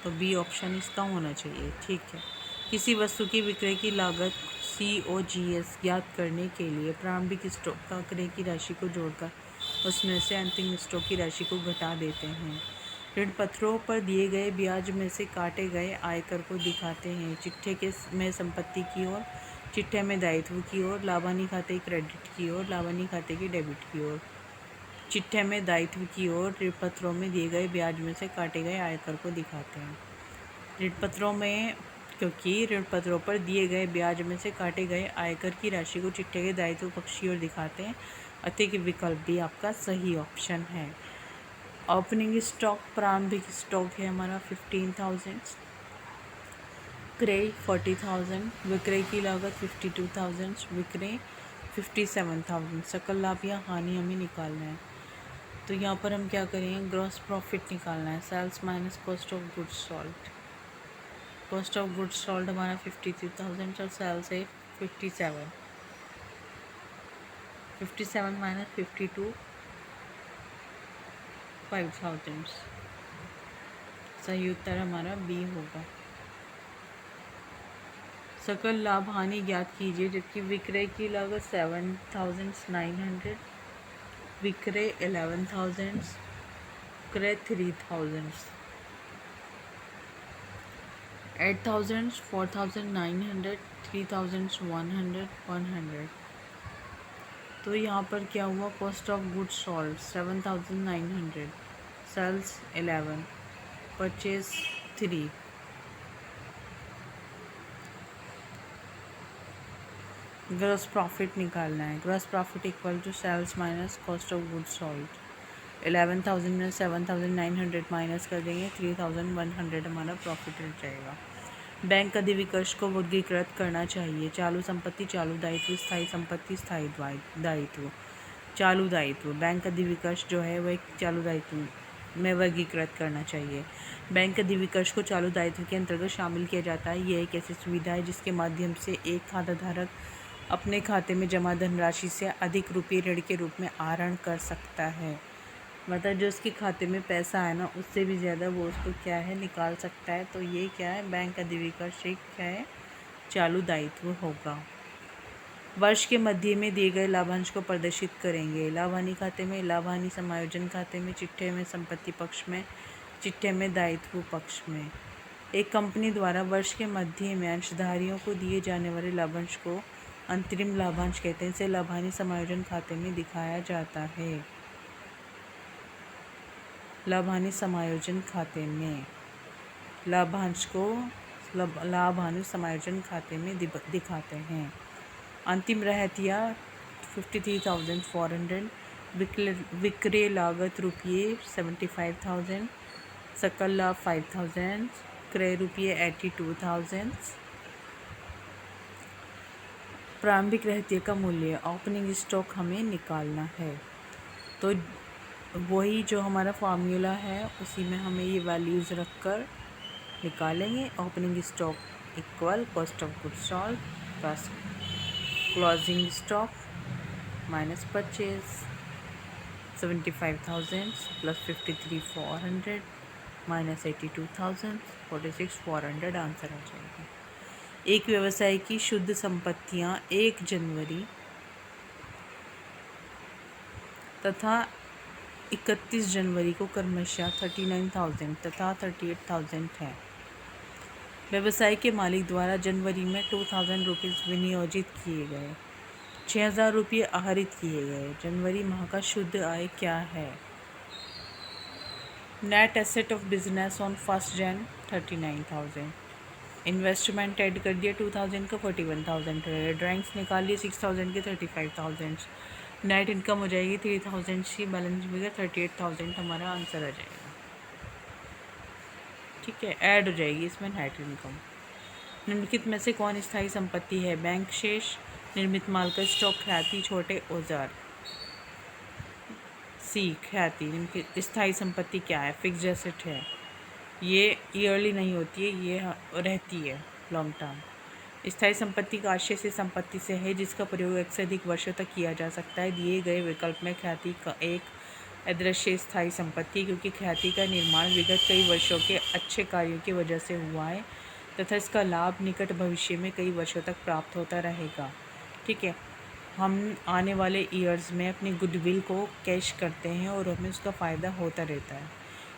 तो बी ऑप्शन इसका होना चाहिए। ठीक है, किसी वस्तु की विक्रय की लागत COGS ज्ञात करने के लिए प्रारंभिक स्टॉक का क्रय की राशि को जोड़कर उसमें से अंतिम स्टॉक की राशि को घटा देते हैं। ऋण पत्रों पर दिए गए ब्याज में से काटे गए आयकर को दिखाते हैं। चिट्ठे के में संपत्ति की ओर, चिट्ठे में दायित्व की ओर, लाभानी खाते क्रेडिट की ओर, लाभानी खाते की डेबिट की ओर। चिट्ठे में दायित्व की ओर ऋण पत्रों में दिए गए ब्याज में से काटे गए आयकर को दिखाते हैं। ऋण पत्रों में, क्योंकि ऋण पत्रों पर दिए गए ब्याज में से काटे गए आयकर की राशि को चिट्ठे के दायित्व पक्ष की ओर दिखाते हैं, अतः कि विकल्प भी आपका सही ऑप्शन है। ओपनिंग स्टॉक प्रारंभिक स्टॉक है हमारा 15,000, क्रय 40,000, विक्रय की लागत 52,000, विक्रय 57,000। सकल लाभ या हानि हमें निकालना है, तो यहाँ पर हम क्या करेंगे? ग्रॉस प्रॉफिट निकालना है, sales minus cost of goods sold. Cost of goods sold हमारा 53,000 और सेल्स है 57, 57 माइनस 52, 5,000। सही उत्तर हमारा बी होगा। सकल लाभ हानि ज्ञात कीजिए जबकि विक्रय की लागत 7,900, विक्रय 11,000, क्रय 3,000, 8,000, 4,900, 3,100, 100। तो यहाँ पर क्या हुआ? Cost of goods sold 7,900, sales 11, purchase 3। Gross profit निकालना है, gross profit equal to sales minus cost of goods sold. 11,000 में 7,900 माइनस कर देंगे, 3,100 हमारा प्रॉफिट रह जाएगा। बैंक अधिविकर्ष को वर्गीकृत करना चाहिए। चालू संपत्ति, चालू दायित्व, स्थायी संपत्ति, स्थायी दायित्व। चालू दायित्व, बैंक अधिविकर्ष जो है वह एक चालू दायित्व में वर्गीकृत करना चाहिए। बैंक अधिविकर्ष को चालू दायित्व के अंतर्गत शामिल किया जाता है। यह एक ऐसी सुविधा है जिसके माध्यम से एक खाताधारक अपने खाते में जमा धनराशि से अधिक रुपये ऋण के रूप में आहरण कर सकता है। मतलब जो उसके खाते में पैसा है ना, उससे भी ज़्यादा वो उसको क्या है निकाल सकता है। तो ये क्या है, बैंक अधिविकर्ष एक क्या है, चालू दायित्व होगा। वर्ष के मध्य में दिए गए लाभांश को प्रदर्शित करेंगे। लाभ हानि खाते में, लाभ हानि समायोजन खाते में, चिट्ठे में संपत्ति पक्ष में, चिट्ठे में दायित्व पक्ष में। एक कंपनी द्वारा वर्ष के मध्य में अंशधारियों को दिए जाने वाले लाभांश को अंतरिम लाभांश कहते हैं। इसे लाभ हानि समायोजन खाते में दिखाया जाता है। लाभ हानि समायोजन खाते में लाभांश को लाभ हानि समायोजन खाते में दिखाते हैं। अंतिम रहतिया 53,400, विक्रय लागत रुपये 75,000, सकल लाभ 5,000, क्रय रुपये 82,000। प्रारंभिक रहतिया का मूल्य, ओपनिंग स्टॉक हमें निकालना है। तो वही जो हमारा फार्मूला है उसी में हमें ये वैल्यूज़ रखकर निकालेंगे। Opening stock equal cost of goods sold plus closing stock minus purchase 75,000 plus 53,400 minus 82,000 46,400 answer आ जाएगा। एक व्यवसाय की शुद्ध संपत्तियां 1 जनवरी तथा 31 जनवरी को क्रमशः 39,000 तथा 38,000 है। व्यवसाय के मालिक द्वारा जनवरी में 2,000 रुपीज़ विनियोजित किए गए, 6,000 रुपये आहरित किए गए। जनवरी माह का शुद्ध आय क्या है? Net asset of business on 1 January 39,000। Investment add कर दिया 2,000 का 41,000 है। ड्राइंग्स निकाल लिए 6,000 के 35,000। नेट इनकम हो जाएगी 3,000 सी, बैलेंस फिगर 38,000 हमारा आंसर आ जाएगा। ठीक है, ऐड हो जाएगी इसमें नेट इनकम। निम्नलिखित में से कौन स्थायी संपत्ति है? बैंक शेष, निर्मित माल का स्टॉक, ख्याति, छोटे औजार। सी ख्याति। निम्नलिखित स्थायी संपत्ति क्या है? फिक्स्ड एसेट है। ये ईयरली नहीं होती है, ये रहती है लॉन्ग टर्म। स्थायी संपत्ति का आशय से संपत्ति से है जिसका प्रयोग एक से अधिक वर्षों तक किया जा सकता है। दिए गए विकल्प में ख्याति का एक अदृश्य स्थायी संपत्ति, क्योंकि ख्याति का निर्माण विगत कई वर्षों के अच्छे कार्यों की वजह से हुआ है तथा इसका लाभ निकट भविष्य में कई वर्षों तक प्राप्त होता रहेगा। ठीक है, हम आने वाले ईयर्स में अपनी गुडविल को कैश करते हैं और हमें उसका फ़ायदा होता रहता है।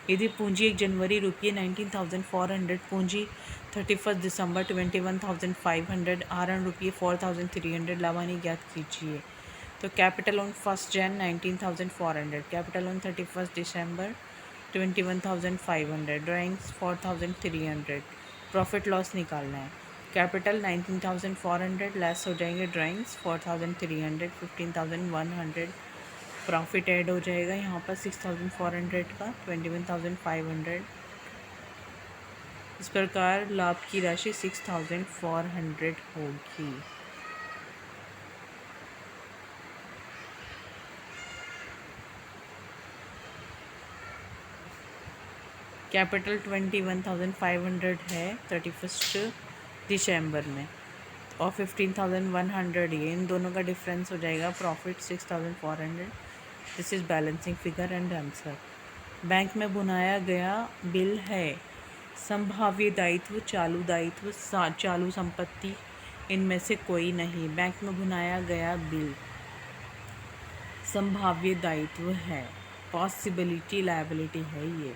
यदि पूंजी 1 जनवरी रुपये 19,400, पूंजी 31 दिसंबर 21,500, आहरण रुपये 4,300, लाभ हानि ज्ञात कीजिए। तो capital on 1 January 19,400, capital on 31 December 21,500, drawings 4,300, profit loss निकालना है। कैपिटल 19,400 लेस हो जाएंगे ड्राइंग्स 4,300, 15,100, प्रॉफिट ऐड हो जाएगा यहाँ पर 6,400 का 21,500। इस प्रकार लाभ की राशि 6,400 होगी। कैपिटल 21,500 है 31 दिसंबर में और 15,100 ये, इन दोनों का डिफरेंस हो जाएगा profit 6,400। This is balancing figure and answer. Bank में बुनाया गया बिल है। संभाव्य दायित्व, चालू दायित्व, चालू संपत्ति, इनमें से कोई नहीं। बैंक में बुनाया गया बिल संभाव्य दायित्व है, पॉसिबिलिटी लायबिलिटी है ये।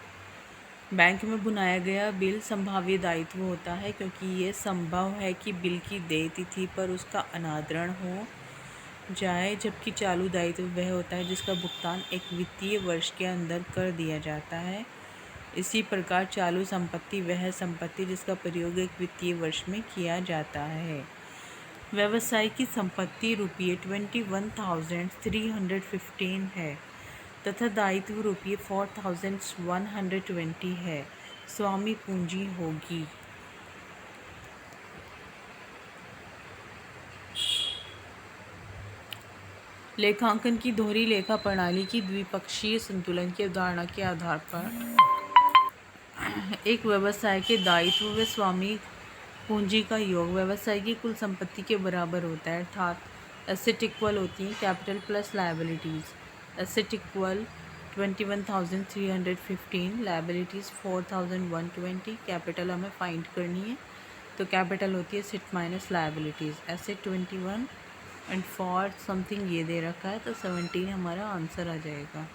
बैंक में बुनाया गया बिल संभाव्य दायित्व होता है क्योंकि ये संभव है कि बिल की देय तिथि पर उसका अनादरण हो जाए, जबकि चालू दायित्व वह होता है जिसका भुगतान एक वित्तीय वर्ष के अंदर कर दिया जाता है। इसी प्रकार चालू संपत्ति वह संपत्ति जिसका प्रयोग एक वित्तीय वर्ष में किया जाता है। व्यवसाय की संपत्ति रुपये 21,315 है तथा दायित्व रुपये 4,120 है। स्वामी पूंजी होगी। लेखांकन की दोहरी लेखा प्रणाली की द्विपक्षीय संतुलन की अवधारणा के आधार पर एक व्यवसाय के दायित्व व स्वामी पूंजी का योग व्यवसाय की कुल संपत्ति के बराबर होता है, अर्थात एसेट इक्वल होती है capital plus liabilities. Asset equal 21,315, liabilities 4,120। Capital हमें फाइंड करनी है, तो कैपिटल होती है asset minus liabilities. Asset 21 and for something ये दे रखा है, तो 17 हमारा आंसर आ जाएगा।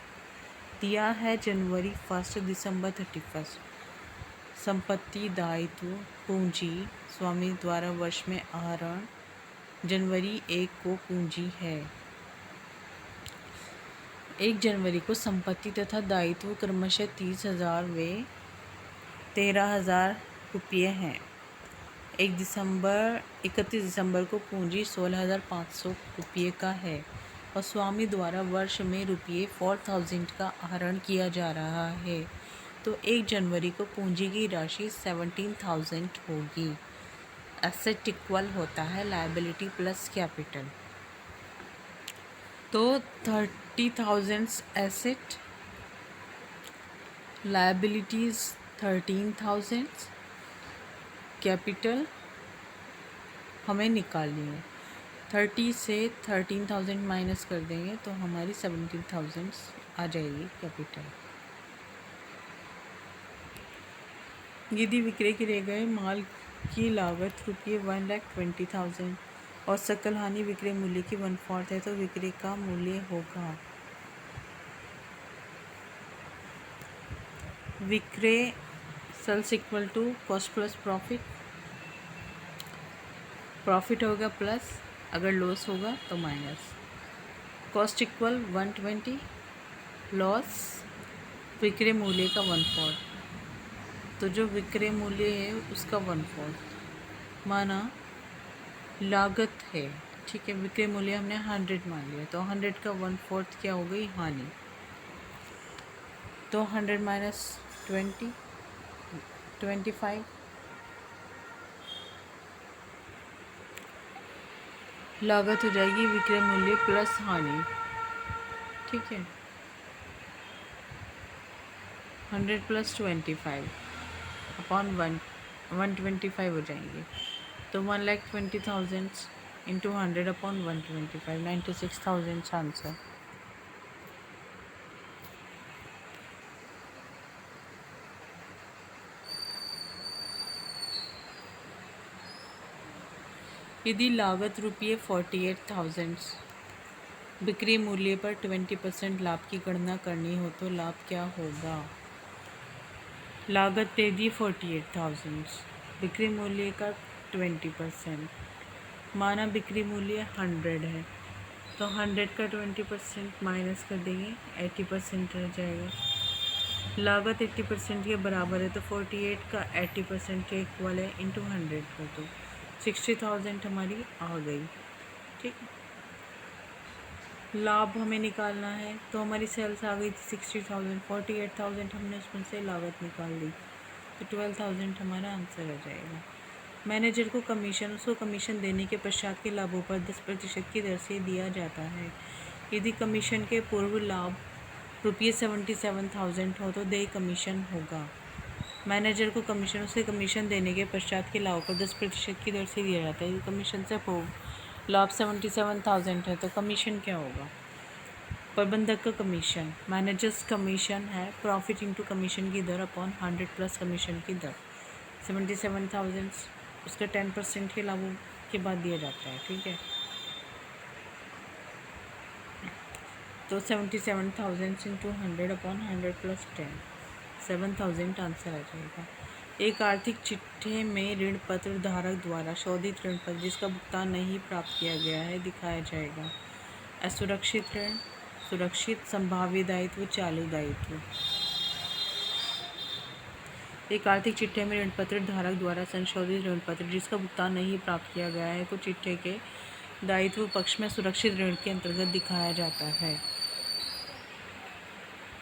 दिया है जनवरी 1 दिसंबर 31। संपत्ति दायित्व पूंजी स्वामी द्वारा वर्ष में आहरण जनवरी 1 को पूंजी है। 1 जनवरी को संपत्ति तथा दायित्व क्रमशः 30,000 व 13,000 रुपये हैं। 31 दिसंबर को पूंजी 16,500 रुपये का है और स्वामी द्वारा वर्ष में रुपये 4,000 का आहरण किया जा रहा है, तो 1 जनवरी को पूंजी की राशि 17,000 होगी। एसेट इक्वल होता है लायबिलिटी प्लस कैपिटल, तो 30,000 एसेट, लायबिलिटीज़ 13,000, कैपिटल हमें निकालनी है। 30 से 13,000 माइनस कर देंगे तो हमारी 17,000 आ जाएगी कैपिटल। यदि विक्रय किए गए माल की लागत रुपये 1,20,000 और सकल हानि विक्रय मूल्य की 1/4 है, तो विक्रय का मूल्य होगा विक्रय sales equal to cost plus profit. Profit होगा प्लस, अगर लॉस होगा तो माइनस। कॉस्ट इक्वल 120, लॉस विक्रय मूल्य का 1/4, तो जो विक्रय मूल्य है उसका 1/4 माना लागत है, ठीक है। विक्रय मूल्य हमने 100 मान लिया, तो 100 का 1/4 क्या हो गई हानि, तो 100 माइनस 20 25, लागत हो जाएगी विक्रय मूल्य प्लस हानि, ठीक है। 100 प्लस 25 अपॉन 125 हो जाएंगे, तो 1,20,000 इंटू 100 अपॉन 125, 96,000 आंसर। यदि लागत रुपये 48,000 बिक्री मूल्य पर 20% लाभ की गणना करनी हो तो लाभ क्या होगा। लागत दे दी 48,000, बिक्री मूल्य का 20%, माना बिक्री मूल्य 100 है, तो 100 का 20% माइनस कर देंगे, 80% रह जाएगा। लागत 80% के बराबर है, तो 48 का 80% के इक्वल है इंटू 100 हो, तो 60,000 हमारी आ गई, ठीक है। लाभ हमें निकालना है, तो हमारी सेल्स आ गई थी 60,000, 48,000 हमने उसमें से लागत निकाल दी, तो 12,000 हमारा आंसर आ जाएगा। मैनेजर को कमीशन उसको कमीशन देने के पश्चात के लाभों पर 10% की दर से दिया जाता है। यदि कमीशन के पूर्व लाभ रुपये 77,000 हो तो देय कमीशन होगा। मैनेजर को कमीशन उसके कमीशन देने के पश्चात के लाभ पर 10% की दर से दिया जाता है। यदि कमीशन से पूर्व लाभ 77,000 है तो कमीशन क्या होगा। प्रबंधक का कमीशन, मैनेजर्स कमीशन है प्रॉफिट इंटू कमीशन की दर अपॉन 100 प्लस कमीशन की दर। 77,000 उसका 10% के लाभों के बाद दिया जाता है, ठीक है। तो 77,000 इंटू 100 अपॉन 100 प्लस 10, 7,000 आंसर आ जाएगा। एक आर्थिक चिट्ठे में ऋण पत्र धारक द्वारा शोधित ऋण पत्र जिसका भुगतान नहीं प्राप्त किया गया है दिखाया जाएगा। असुरक्षित ऋण, सुरक्षित, संभाव्य दायित्व, चालू दायित्व। एक आर्थिक चिट्ठे में ऋण पत्र धारक द्वारा संशोधित ऋण पत्र जिसका भुगतान नहीं प्राप्त किया गया है को चिट्ठे के दायित्व पक्ष में सुरक्षित ऋण के अंतर्गत दिखाया जाता है।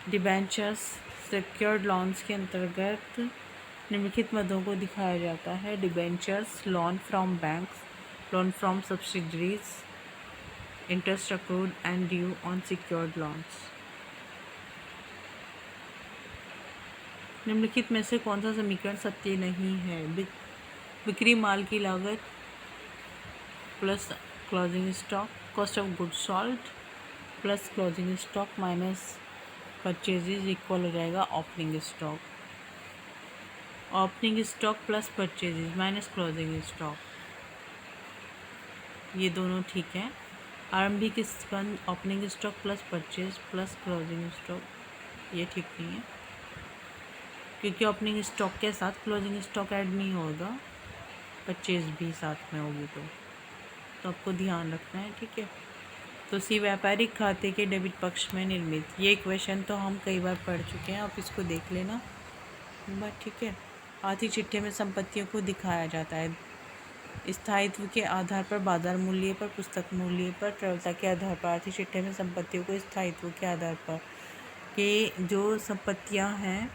डिबेंचर्स सिक्योर्ड लॉन्स के अंतर्गत निम्नलिखित मदों को दिखाया जाता है। Debentures, loan from banks, loan from subsidiaries, interest accrued and due on secured loans. निम्नलिखित में से कौन सा समीकरण सत्य नहीं है? बिक्री माल की लागत plus closing stock, cost of goods sold plus closing stock minus purchases equal हो जाएगा opening stock. Opening stock plus purchases minus closing stock, ये दोनों ठीक हैं। आरंभिक स्कंद opening stock plus purchase plus closing stock, ये ठीक नहीं है, क्योंकि ओपनिंग स्टॉक के साथ क्लोजिंग स्टॉक ऐड नहीं होगा, परचेज भी साथ में होगी, तो आपको ध्यान रखना है, ठीक है। तो सी व्यापारिक खाते के डेबिट पक्ष में निर्मित, ये क्वेश्चन तो हम कई बार पढ़ चुके हैं, आप इसको देख लेना बस, ठीक है। आर्थिक चिट्ठे में संपत्तियों को दिखाया जाता है स्थायित्व के आधार पर, बाजार मूल्य पर, पुस्तक मूल्य पर, तरलता के आधार पर। आर्थिक चिट्ठे में संपत्तियों को स्थायित्व के आधार पर कि जो संपत्तियां हैं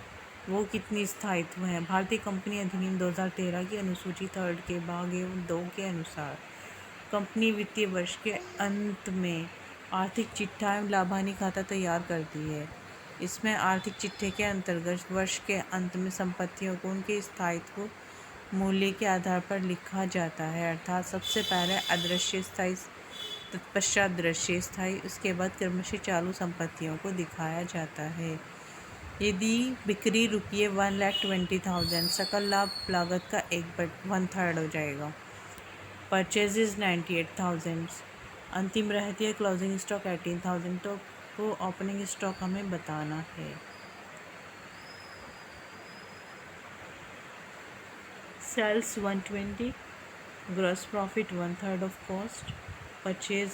वो कितनी स्थायित्व हैं। भारतीय कंपनी अधिनियम 2013 की अनुसूची 3 के भाग 2 के अनुसार कंपनी वित्तीय वर्ष के अंत में आर्थिक चिट्ठा एवं लाभानी खाता तैयार करती है। इसमें आर्थिक चिट्ठे के अंतर्गत वर्ष के अंत में संपत्तियों को उनके स्थायित्व मूल्य के आधार पर लिखा जाता है, अर्थात सबसे पहले अदृश्य स्थायी, तत्पश्चात दृश्य स्थायी, उसके बाद क्रमशः चालू संपत्तियों को दिखाया जाता है। यदि बिक्री रुपये 1,20,000, सकल लाभ लागत का 1/3 हो जाएगा। परचेजेज 98,000, अंतिम रहतिया क्लोजिंग स्टॉक 18,000, तो ओपनिंग स्टॉक हमें बताना है। Sales 120, gross profit 1/3 of cost, purchase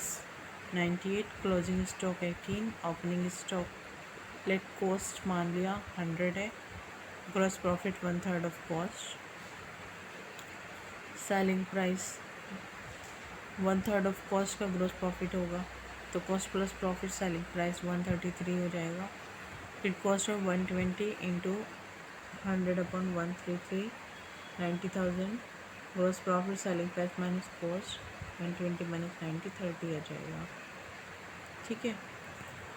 98, closing stock 18, opening stock let cost मान लिया 100 है, gross profit 1/3 of cost, selling price 1/3 of cost का ग्रॉस प्रॉफिट होगा, तो cost plus profit selling price 133 हो जाएगा। फिर cost of 120 into 100/133, 90,000, gross profit selling price minus cost 120 minus 90, 30 आ जाएगा, ठीक है।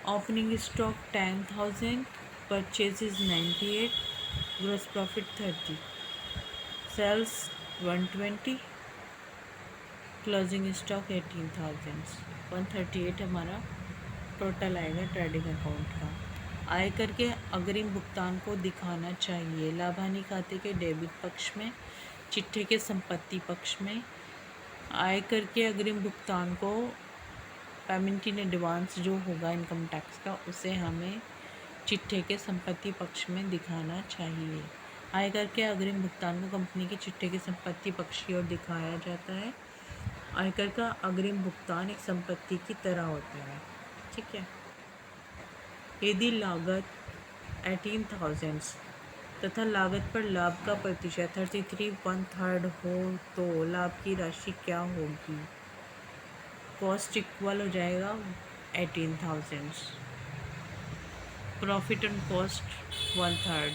Opening stock 10,000, purchases 98, gross profit 30, sales 120, closing stock 18,000, 138 हमारा टोटल आएगा ट्रेडिंग अकाउंट का। आयकर के अग्रिम भुगतान को दिखाना चाहिए लाभानी खाते के डेबिट पक्ष में, चिट्ठे के संपत्ति पक्ष में। आयकर के अग्रिम भुगतान को पेमेंट इन एडवांस जो होगा इनकम टैक्स का, उसे हमें चिट्ठे के संपत्ति पक्ष में दिखाना चाहिए। आयकर के अग्रिम भुगतान को कंपनी के चिट्ठे के संपत्ति पक्ष की ओर दिखाया जाता है। आयकर का अग्रिम भुगतान एक संपत्ति की तरह होता है, ठीक है। यदि लागत 18,000 तथा लागत पर लाभ का प्रतिशत 33 1/3 हो तो लाभ की राशि क्या होगी? कॉस्ट इक्वल हो जाएगा 18,000, profit on cost 1/3,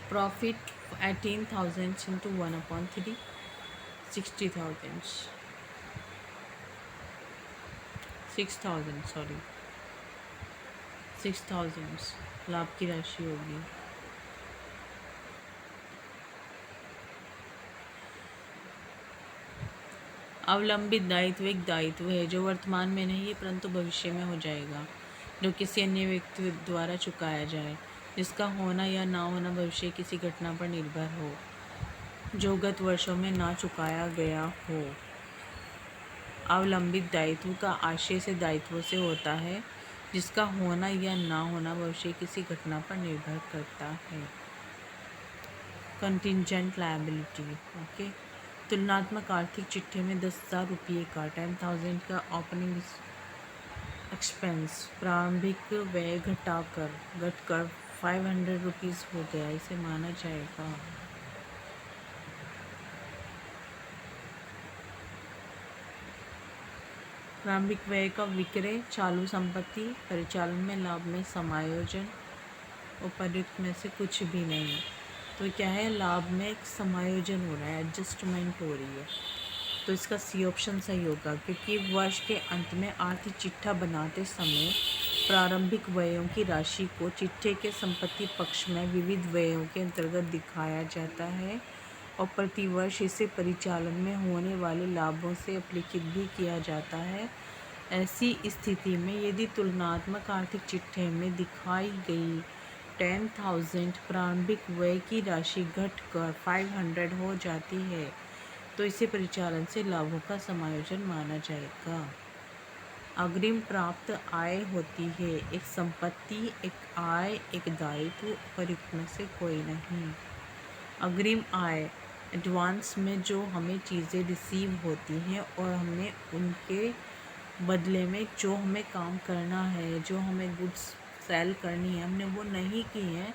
profit 18,000 into 1/3, 60,000, 6,000 लाभ की राशि होगी। अवलंबित दायित्व एक दायित्व है जो वर्तमान में नहीं है परंतु भविष्य में हो जाएगा, जो किसी अन्य व्यक्ति द्वारा चुकाया जाए, जिसका होना या ना होना भविष्य किसी घटना पर निर्भर हो, जो गत वर्षों में ना चुकाया गया हो। अवलंबित दायित्व का आशय से दायित्व से होता है जिसका होना या ना होना भविष्य किसी घटना पर निर्भर करता है। Contingent liability, okay. तुलनात्मक आर्थिक चिट्ठे में 10,000 रुपये का 10,000 का ओपनिंग एक्सपेंस प्रारंभिक व्यय घटकर 500 रुपीज़ हो गया, इसे माना जाएगा। प्रारंभिक व्यय का विक्रय, चालू संपत्ति, परिचालन में लाभ में समायोजन, उपर्युक्त में से कुछ भी नहीं। तो क्या है, लाभ में एक समायोजन हो रहा है, एडजस्टमेंट हो रही है। तो इसका सी ऑप्शन सही होगा, क्योंकि वर्ष के अंत में आर्थिक चिट्ठा बनाते समय प्रारंभिक व्ययों की राशि को चिट्ठे के संपत्ति पक्ष में विविध व्ययों के अंतर्गत दिखाया जाता है और प्रतिवर्ष इसे परिचालन में होने वाले लाभों से अपलिखित भी किया जाता है। ऐसी स्थिति में यदि तुलनात्मक आर्थिक चिट्ठे में दिखाई गई 10,000 प्रारंभिक व्यय की राशि घटकर 500 हो जाती है तो इसे परिचालन से लाभों का समायोजन माना जाएगा। अग्रिम प्राप्त आय होती है एक संपत्ति, एक आय, एक दायित्व, उपयुक्त में से कोई नहीं। अग्रिम आय एडवांस में जो हमें चीज़ें रिसीव होती हैं और हमने उनके बदले में जो हमें काम करना है, जो हमें गुड्स सेल करनी है, हमने वो नहीं की है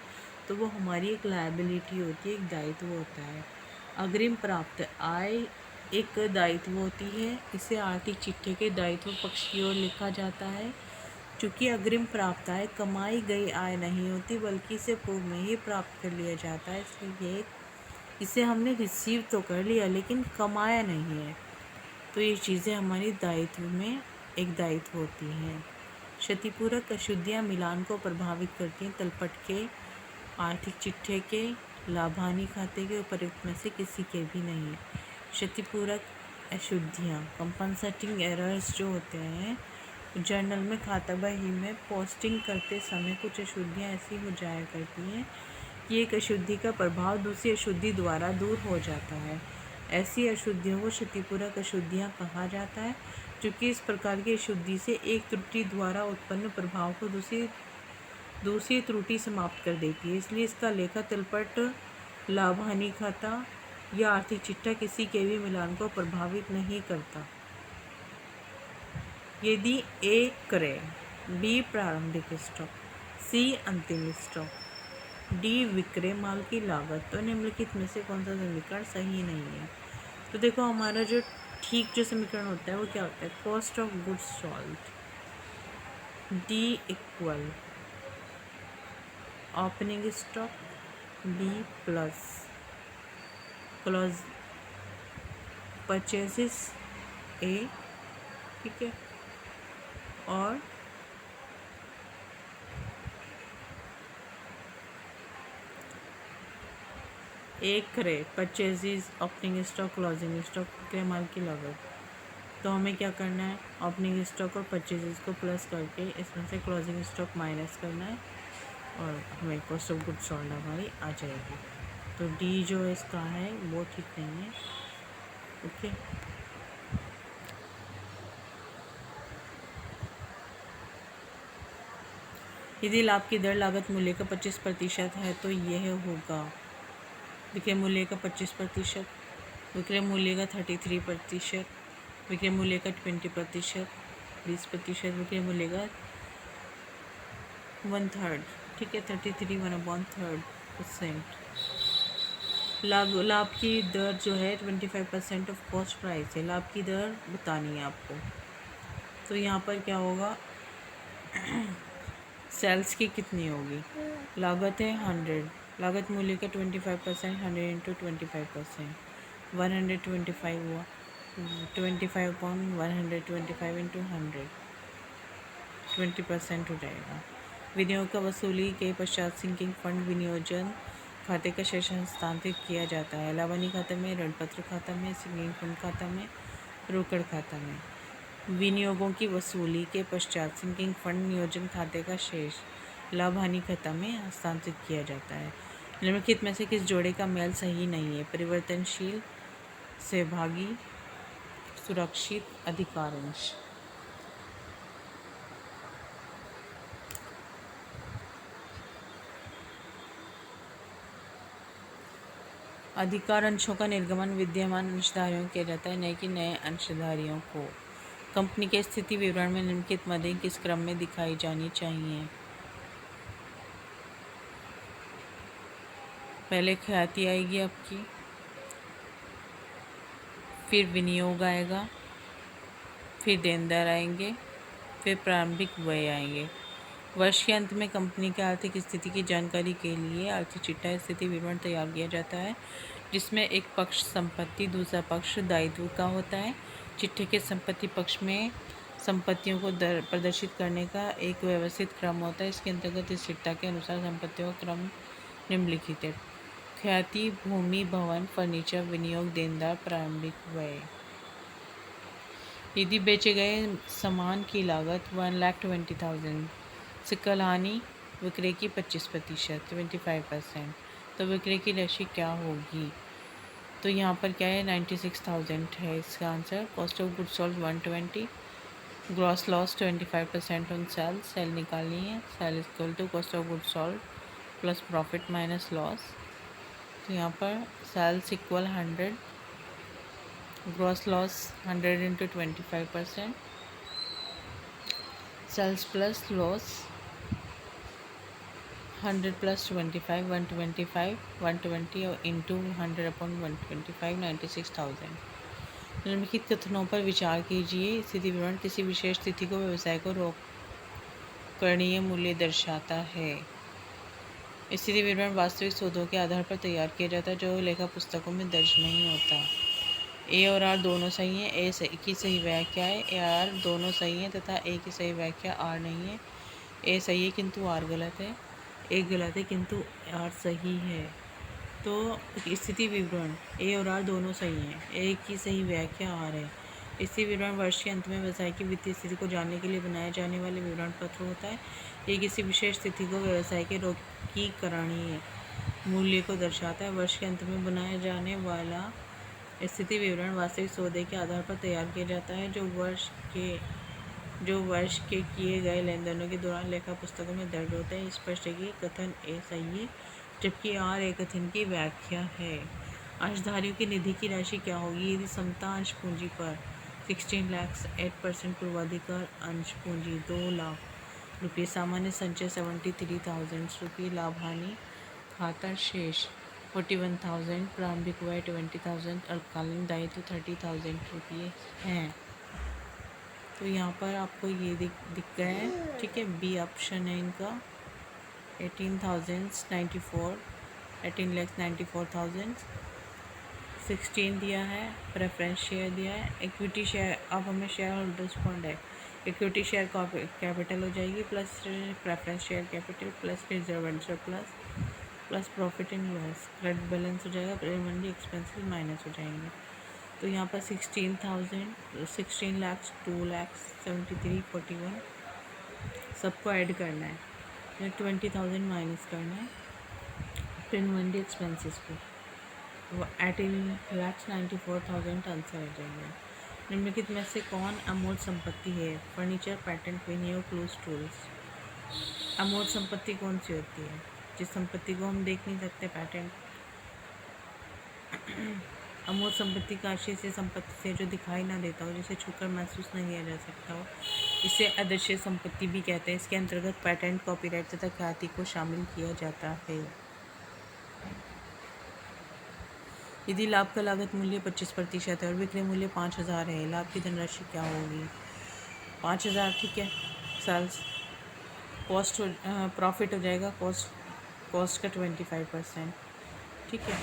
तो वो हमारी एक लायबिलिटी होती है, एक दायित्व होता है। अग्रिम प्राप्त आय एक दायित्व होती है, इसे आर्थिक चिट्ठे के दायित्व पक्ष की ओर लिखा जाता है। चूँकि अग्रिम प्राप्त आय कमाई गई आय नहीं होती बल्कि इसे पूर्व में ही प्राप्त कर लिया जाता है, इसलिए इसे हमने रिसीव तो कर लिया लेकिन कमाया नहीं है, तो ये चीज़ें हमारी दायित्व में एक दायित्व होती हैं। क्षतिपूरक अशुद्धियाँ मिलान को प्रभावित करती हैं, तलपट के, आर्थिक चिट्ठे के, लाभानी खाते के, उपयुक्त में से किसी के भी नहीं। क्षतिपूरक अशुद्धियाँ कंपनसेटिंग एरर्स जो होते हैं, जर्नल में खाता बही में पोस्टिंग करते समय कुछ अशुद्धियाँ ऐसी हो जाया करती हैं कि एक अशुद्धि का प्रभाव दूसरी अशुद्धि द्वारा दूर हो जाता है। ऐसी अशुद्धियों को क्षतिपूरक अशुद्धियाँ कहा जाता है, क्योंकि इस प्रकार की अशुद्धि से एक त्रुटि द्वारा उत्पन्न प्रभाव को दूसरी त्रुटि समाप्त कर देती है। इसलिए इसका लेखा, तलपट, लाभ हानि खाता या आर्थिक चिट्ठा किसी के भी मिलान को प्रभावित नहीं करता। यदि ए क्रय, बी प्रारंभिक स्टॉक, सी अंतिम स्टॉक, डी विक्रय माल की लागत, तो निम्नलिखित में से कौन सा समीकरण सही नहीं है। तो देखो हमारा जो ठीक जो समीकरण होता है वो क्या होता है, cost of goods sold, D equal opening stock B plus close purchases A, ठीक है, और एक क्रय, purchases, opening stock, closing stock, क्रय माल की लागत। तो हमें क्या करना है, ओपनिंग स्टॉक और परचेजेस को प्लस करके इसमें से क्लोजिंग स्टॉक माइनस करना है और हमें कॉस्ट ऑफ गुड्स सोल्ड हमारी आ जाएगी। तो डी जो इसका है वो ठीक नहीं है, ओके। यदि लाभ की दर लागत मूल्य का 25% है तो यह होगा, विक्रय मूल्य का 25%, विक्रय मूल्य का 33%, विक्रय मूल्य का 20%, 20%, विक्रय मूल्य का 1/3, ठीक है, 33 1/3%। लाभ की दर जो है 25% ऑफ कॉस्ट प्राइस है, लाभ की दर बतानी है आपको। तो यहाँ पर क्या होगा, सेल्स की कितनी होगी, लागत है 100, लागत मूल्य का 25%, 100 इंटू 25%, 125 हुआ, 25/125 इंटू 100, 20% हो जाएगा। विनियोग का वसूली के पश्चात सिंकिंग फंड विनियोजन खाते का शेष हस्तांतरित किया जाता है, लाभानी खाते में, ऋण पत्र खाता में, सिंकिंग फंड खाता में, रोकड़ खाता में। विनियोगों की वसूली के पश्चात सिंकिंग फंड नियोजन खाते का शेष लाभ हानि खाता में हस्तांतरित किया जाता है। निम्नलिखित में से किस जोड़े का मेल सही नहीं है, परिवर्तनशील, सहभागी, सुरक्षित, अधिकारांश। अधिकारांशों का निर्गमन विद्यमान अंशधारियों किया जाता है, न कि नए अंशधारियों को। कंपनी के स्थिति विवरण में निम्नलिखित मदें किस क्रम में दिखाई जानी चाहिए, पहले ख्याति आएगी आपकी, फिर विनियोग आएगा, फिर देनदार आएंगे, फिर प्रारंभिक व्यय आएंगे। वर्ष के अंत में कंपनी की आर्थिक स्थिति की जानकारी के लिए आर्थिक चिट्ठा स्थिति विवरण तैयार किया जाता है। जिसमें एक पक्ष संपत्ति, दूसरा पक्ष दायित्व का होता है। चिट्ठे के संपत्ति पक्ष में संपत्तियों को प्रदर्शित करने का एक व्यवस्थित क्रम होता है। इसके अंतर्गत स्थिरता के अनुसार संपत्तियों का क्रम निम्नलिखित है। ख्याति, भूमि, भवन, फर्नीचर, विनियोग, देनदार, प्रारंभिक व्यय। यदि बेचे गए सामान की लागत 1,20,000, सकल हानि विक्रय की 25%, 25%, तो विक्रय की राशि क्या होगी? तो यहाँ पर क्या है, 96,000 है इसका answer. Cost of goods sold 120, gross loss 25% on sale, sale निकालनी है। Sale equal to cost of goods sold plus profit minus loss. तो यहाँ पर sales equal 100, gross loss 100 into 25%, sales plus loss 100 plus 25, 125, 120 into 100 upon 125, 96,000। निम्नलिखित कथनों पर विचार कीजिए। स्थिति विवरण किसी विशेष तिथि को व्यवसाय को रोकणीय मूल्य दर्शाता है। स्थिति विवरण वास्तविक सौदों के आधार पर तैयार किया जाता है जो लेखा पुस्तकों में दर्ज नहीं होता। ए और आर दोनों सही हैं। ए की सही व्याख्या है, ए आर दोनों सही हैं तथा ए की सही व्याख्या आर नहीं है। ए सही है किंतु आर गलत है, ए गलत है किंतु आर सही है। तो स्थिति विवरण ए और आर दोनों सही हैं, ए की सही व्याख्या आर है। स्थिति विवरण वर्ष के अंत में व्यवसाय की वित्तीय स्थिति को जानने के लिए बनाया जाने वाले विवरण पत्र होता है। ये किसी विशेष स्थिति को व्यवसाय के रोकीकरणीय मूल्य को दर्शाता है। वर्ष के अंत में बनाया जाने वाला स्थिति विवरण वास्तविक सौदे के आधार पर तैयार किया जाता है जो वर्ष के किए गए लेन देनों के दौरान लेखा पुस्तकों में दर्ज होता है। स्पष्ट है कि कथन ए सही है जबकि आर ए कथन की व्याख्या है। अंशधारियों की निधि की राशि क्या होगी? यदि समता अंश पूंजी पर 16 लाख 8% पूर्वाधिकार अंश पूंजी 2 लाख रुपये, सामान्य संचय 73,000 रुपये, लाभ हानि खाता शेष 41,000, प्रारंभिक व्यय 20,000, अल्पकालीन दायित्व 30,000 रुपये हैं। तो यहाँ पर आपको ये दिख गया है, ठीक है। बी ऑप्शन है इनका 18,094, 18,94,000, 16 दिया है, प्रेफरेंस शेयर दिया है, इक्विटी शेयर। अब हमें शेयर होल्डर्स फंड है, इक्विटी शेयर कैपिटल हो जाएगी plus preference share capital plus reserve and surplus plus profit and loss, credit balance हो जाएगा, प्रिलिमिनरी एक्सपेंसेस माइनस हो जाएंगे। तो यहाँ पर 16 लाख 2 लाख 73 41 सबको ऐड करना है, 20,000 माइनस करना है प्रिलिमिनरी एक्सपेंसेस को, 18,94,000 आंसर आ जाएगा। निम्नलिखित में से कौन अमूर्त संपत्ति है? फर्नीचर, पैटेंट, विनियोग, क्लोज टूल्स। अमूर्त संपत्ति कौन सी होती है? जिस संपत्ति को हम देख नहीं सकते, पैटेंट। अमूर्त संपत्ति का आशय से संपत्ति से जो दिखाई ना देता हो, जिसे छूकर महसूस नहीं किया जा सकता हो, इसे अदृश्य संपत्ति भी कहते हैं। इसके अंतर्गत पैटेंट, कॉपीराइट तथा ख्याति को शामिल किया जाता है। यदि लाभ का लागत मूल्य 25% है और विक्रय मूल्य 5,000 है, लाभ की धनराशि क्या होगी? 5,000, ठीक है। सेल्स कॉस्ट प्रॉफिट हो जाएगा, कॉस्ट का 25%, ठीक है।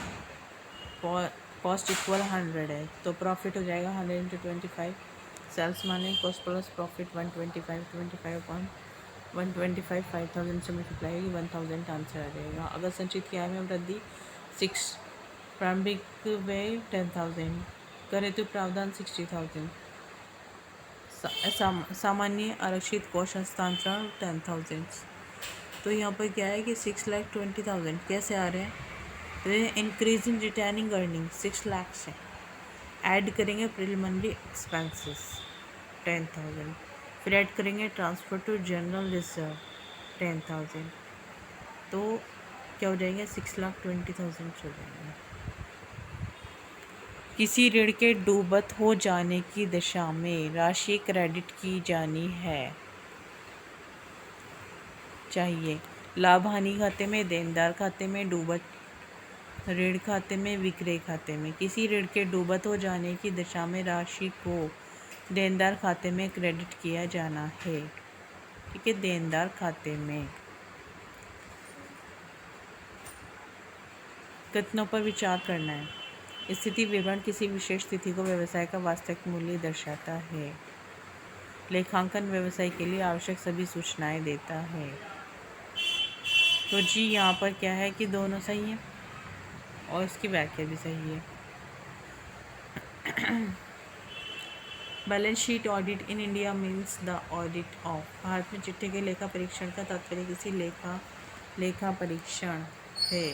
कॉस्ट इक्वल 100 है तो प्रॉफिट हो जाएगा 100 इंटू 25। सेल्स माने कॉस्ट प्लस प्रॉफिट 125, 25 अपॉन 125, 5,000 से मल्टीप्लाई होगी, 1,000 आंसर आ जाएगा। अगर संचित की आय में वृद्धि 6, प्रारंभिक व्यय 10,000, करे तो प्रावधान 60,000, सामान्य आरक्षित कोष हस्तांतरण 10,000। तो यहाँ पर क्या है कि 6,20,000 कैसे आ रहे हैं? तो increase in retaining earning 6 lakh से ऐड करेंगे प्रिलिमिनरी एक्सपेंसेस 10,000, फिर ऐड करेंगे ट्रांसफ़र टू जनरल रिजर्व 10,000, तो क्या हो जाएंगे? 6,20,000 हो जाएंगे। किसी ऋण के डूबत हो जाने की दशा में राशि क्रेडिट की जानी है चाहिए। लाभ हानि खाते में, देनदार खाते में, डूबत ऋण खाते में, विक्रय खाते में। किसी ऋण के डूबत हो जाने की दशा में राशि को देनदार खाते में क्रेडिट किया जाना है, ठीक है, देनदार खाते में। कथनों पर विचार करना है। स्थिति विवरण किसी विशेष स्थिति को व्यवसाय का वास्तविक मूल्य दर्शाता है। लेखांकन व्यवसाय के लिए आवश्यक सभी सूचनाएं देता है। तो जी यहाँ पर क्या है कि दोनों सही है और इसकी व्याख्या भी सही है। Balance sheet audit in India means the audit of. Bharat में चिट्ठे के लेखा परीक्षण का तात्पर्य किसी लेखा परीक्षण है।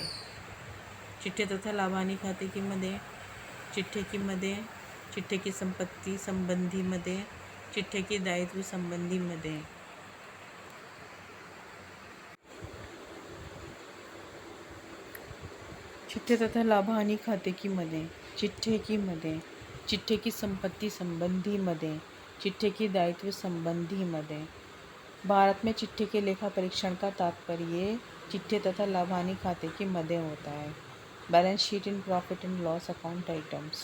चिट्ठे तथा लाभानी खाते की मदें, चिट्ठे की मदें, चिट्ठे की संपत्ति संबंधी मदें, चिट्ठे के दायित्व संबंधी मदें। चिट्ठे तथा लाभानी खाते की मदें, चिट्ठे की मदें, चिट्ठे की संपत्ति संबंधी मदें, चिट्ठे की दायित्व संबंधी मदें। भारत में चिट्ठे के लेखा परीक्षण का तात्पर्य चिट्ठे तथा लाभानी खाते की मदें होता है। Balance sheet in profit and loss account items.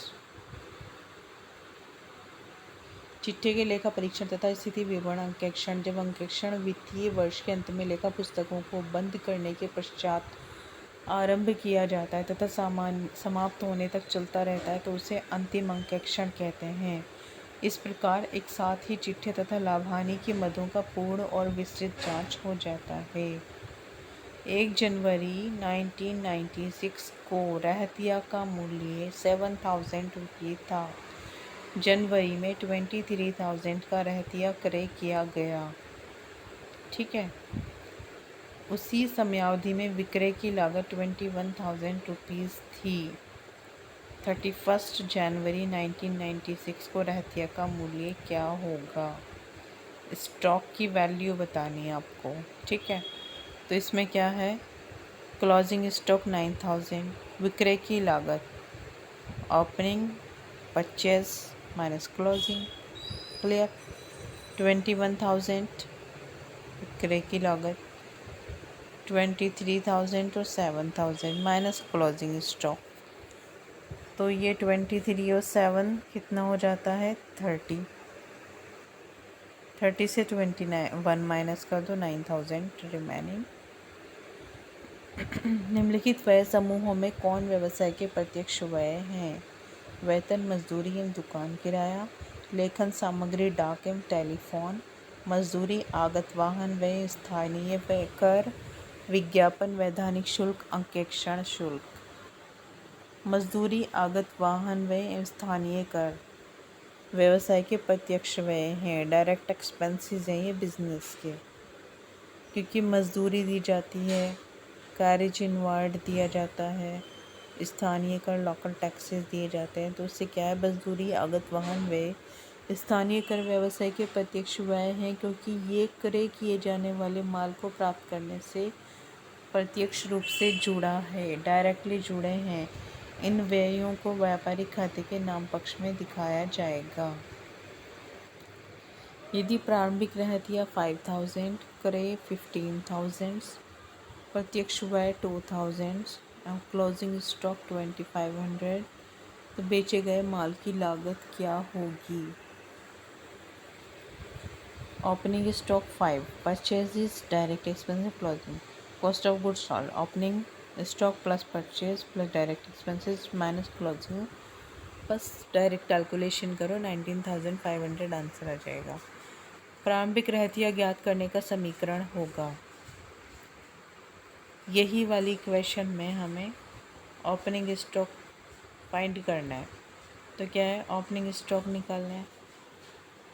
चिट्ठे के लेखा परीक्षण तथा स्थिति विवरण अंकेक्षण। जब अंकेक्षण वित्तीय वर्ष के अंत में लेखा पुस्तकों को बंद करने के पश्चात आरंभ किया जाता है तथा समाप्त होने तक चलता रहता है तो उसे अंतिम अंकेक्षण कहते हैं। इस प्रकार एक साथ ही चिट्ठे तथा लाभानी की मदों का पूर्ण और विस्तृत जांच हो जाता है। 1 जनवरी 1996 को रहतिया का मूल्य 7,000 रुपये था। जनवरी में 23,000 का रहतिया क्रय किया गया। ठीक है। उसी समयावधि में विक्रय की लागत 21,000 रुपीज़ थी। 31 जनवरी 1996 को रहतिया का मूल्य क्या होगा? स्टॉक की वैल्यू बतानी है आपको। ठीक है। तो इसमें क्या है? क्लोजिंग स्टॉक 9,000, विक्रय की लागत opening purchase minus closing, clear. 21,000 विक्रय की लागत, 23,000 और 7,000 माइनस क्लोजिंग स्टॉक। तो ये 23 और 7 कितना हो जाता है? 30। 30 से 1 माइनस कर दो, 9,000 रिमेनिंग। निम्नलिखित व्यय समूहों में कौन व्यवसाय के प्रत्यक्ष व्यय हैं? वेतन, मजदूरी एवं दुकान किराया, लेखन सामग्री, डाक एवं टेलीफोन, मजदूरी, आगत वाहन व्यय, स्थानीय व्यय, कर, विज्ञापन, वैधानिक शुल्क, अंकेक्षण शुल्क। मजदूरी, आगत वाहन व्यय एवं स्थानीय कर व्यवसाय के प्रत्यक्ष व्यय हैं। डायरेक्ट एक्सपेंसेस हैं ये बिजनेस के, क्योंकि मजदूरी दी जाती है, कैरेज इनवार्ड दिया जाता है, स्थानीय कर लोकल टैक्सेस दिए जाते हैं। तो उससे क्या है? मजदूरी, आगत वाहन व्यय, स्थानीय कर व्यवसाय के प्रत्यक्ष व्यय हैं, क्योंकि ये क्रय किए जाने वाले माल को प्राप्त करने से प्रत्यक्ष रूप से जुड़ा है, डायरेक्टली जुड़े हैं। इन व्ययों को व्यापारिक खाते के नाम पक्ष में दिखाया जाएगा। यदि प्रारंभिक रहतिया 5,000, क्रय 15,000, प्रत्यक्ष व्यय 2,000 और क्लोजिंग स्टॉक 2,500, तो बेचे गए माल की लागत क्या होगी? Opening stock 5, purchases, direct expenses, closing cost of goods sold. Opening stock plus purchase plus direct expenses minus closing, बस डायरेक्ट कैलकुलेशन करो, 19,500 आंसर आ जाएगा। प्रारंभिक रहतिया ज्ञात करने का समीकरण होगा, यही वाली इक्वेशन में हमें ओपनिंग स्टॉक फाइंड करना है। तो क्या है? ओपनिंग स्टॉक निकालना है,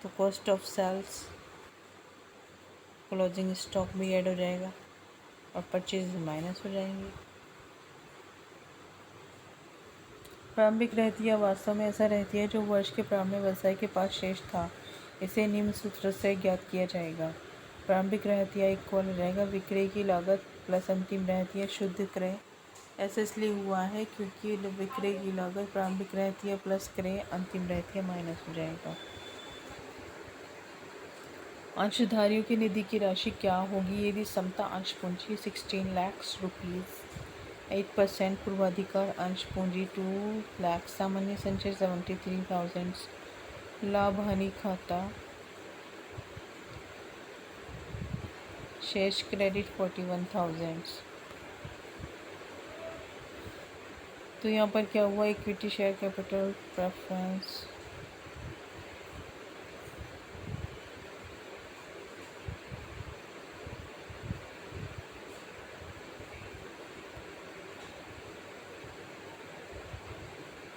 तो cost of sales, closing stock भी ऐड हो जाएगा और परचेज माइनस हो जाएंगे। प्रारंभिक रहतिया वास्तव में ऐसा रहतिया है जो वर्ष के प्रारंभ में व्यवसाय के पास शेष था। इसे निम्न सूत्र से ज्ञात किया जाएगा। प्रारंभिक रहतिया इक्वल हो जाएगा विक्रय की लागत प्लस अंतिम रहतिया शुद्ध क्रय। ऐसा इसलिए हुआ है क्योंकि विक्रय की लागत प्रारंभिक रहतिया प्लस क्रय अंतिम रहतिया माइनस हो जाएगा। अंशधारियों की निधि की राशि क्या होगी यदि समता अंश पूंजी 16 लाख रुपीज़, 8% पूर्वाधिकार अंश पूंजी 2 लाख, सामान्य संचय 73,000, लाभ हानि खाता शेष क्रेडिट 41,000। तो यहाँ पर क्या हुआ, equity share capital preference,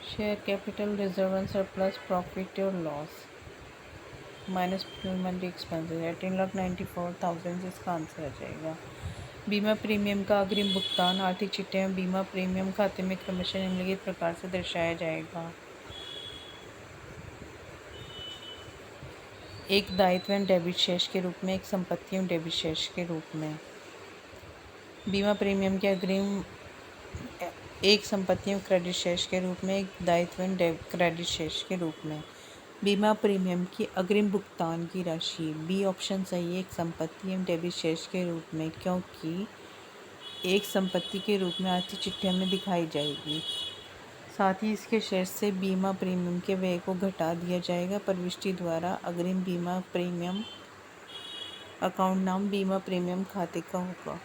share capital reserve and surplus, profit और लॉस माइनस पेमेंट एक्सपेंसेस 18,94,000 इसका आंसर आ जाएगा। बीमा प्रीमियम का अग्रिम भुगतान आर्थिक चिट्ठे में बीमा प्रीमियम खाते में क्रमशः निम्नलिखित प्रकार से दर्शाया जाएगा। एक दायित्व एवं डेबिट शेष के रूप में, एक संपत्ति एवं डेबिट शेष के रूप में। बीमा प्रीमियम के अग्रिम एक संपत्ति एवं क्रेडिट शेष के रूप में, एक दायित्व एवं क्रेडिट शेष के रूप में। बीमा प्रीमियम की अग्रिम भुगतान की राशि, बी ऑप्शन सही है, एक संपत्ति एवं डेबिट शेष के रूप में, क्योंकि एक संपत्ति के रूप में आर्थिक चिट्ठी में दिखाई जाएगी। साथ ही इसके शेष से बीमा प्रीमियम के व्यय को घटा दिया जाएगा। प्रविष्टि द्वारा अग्रिम बीमा प्रीमियम अकाउंट नाम बीमा प्रीमियम खाते का होगा।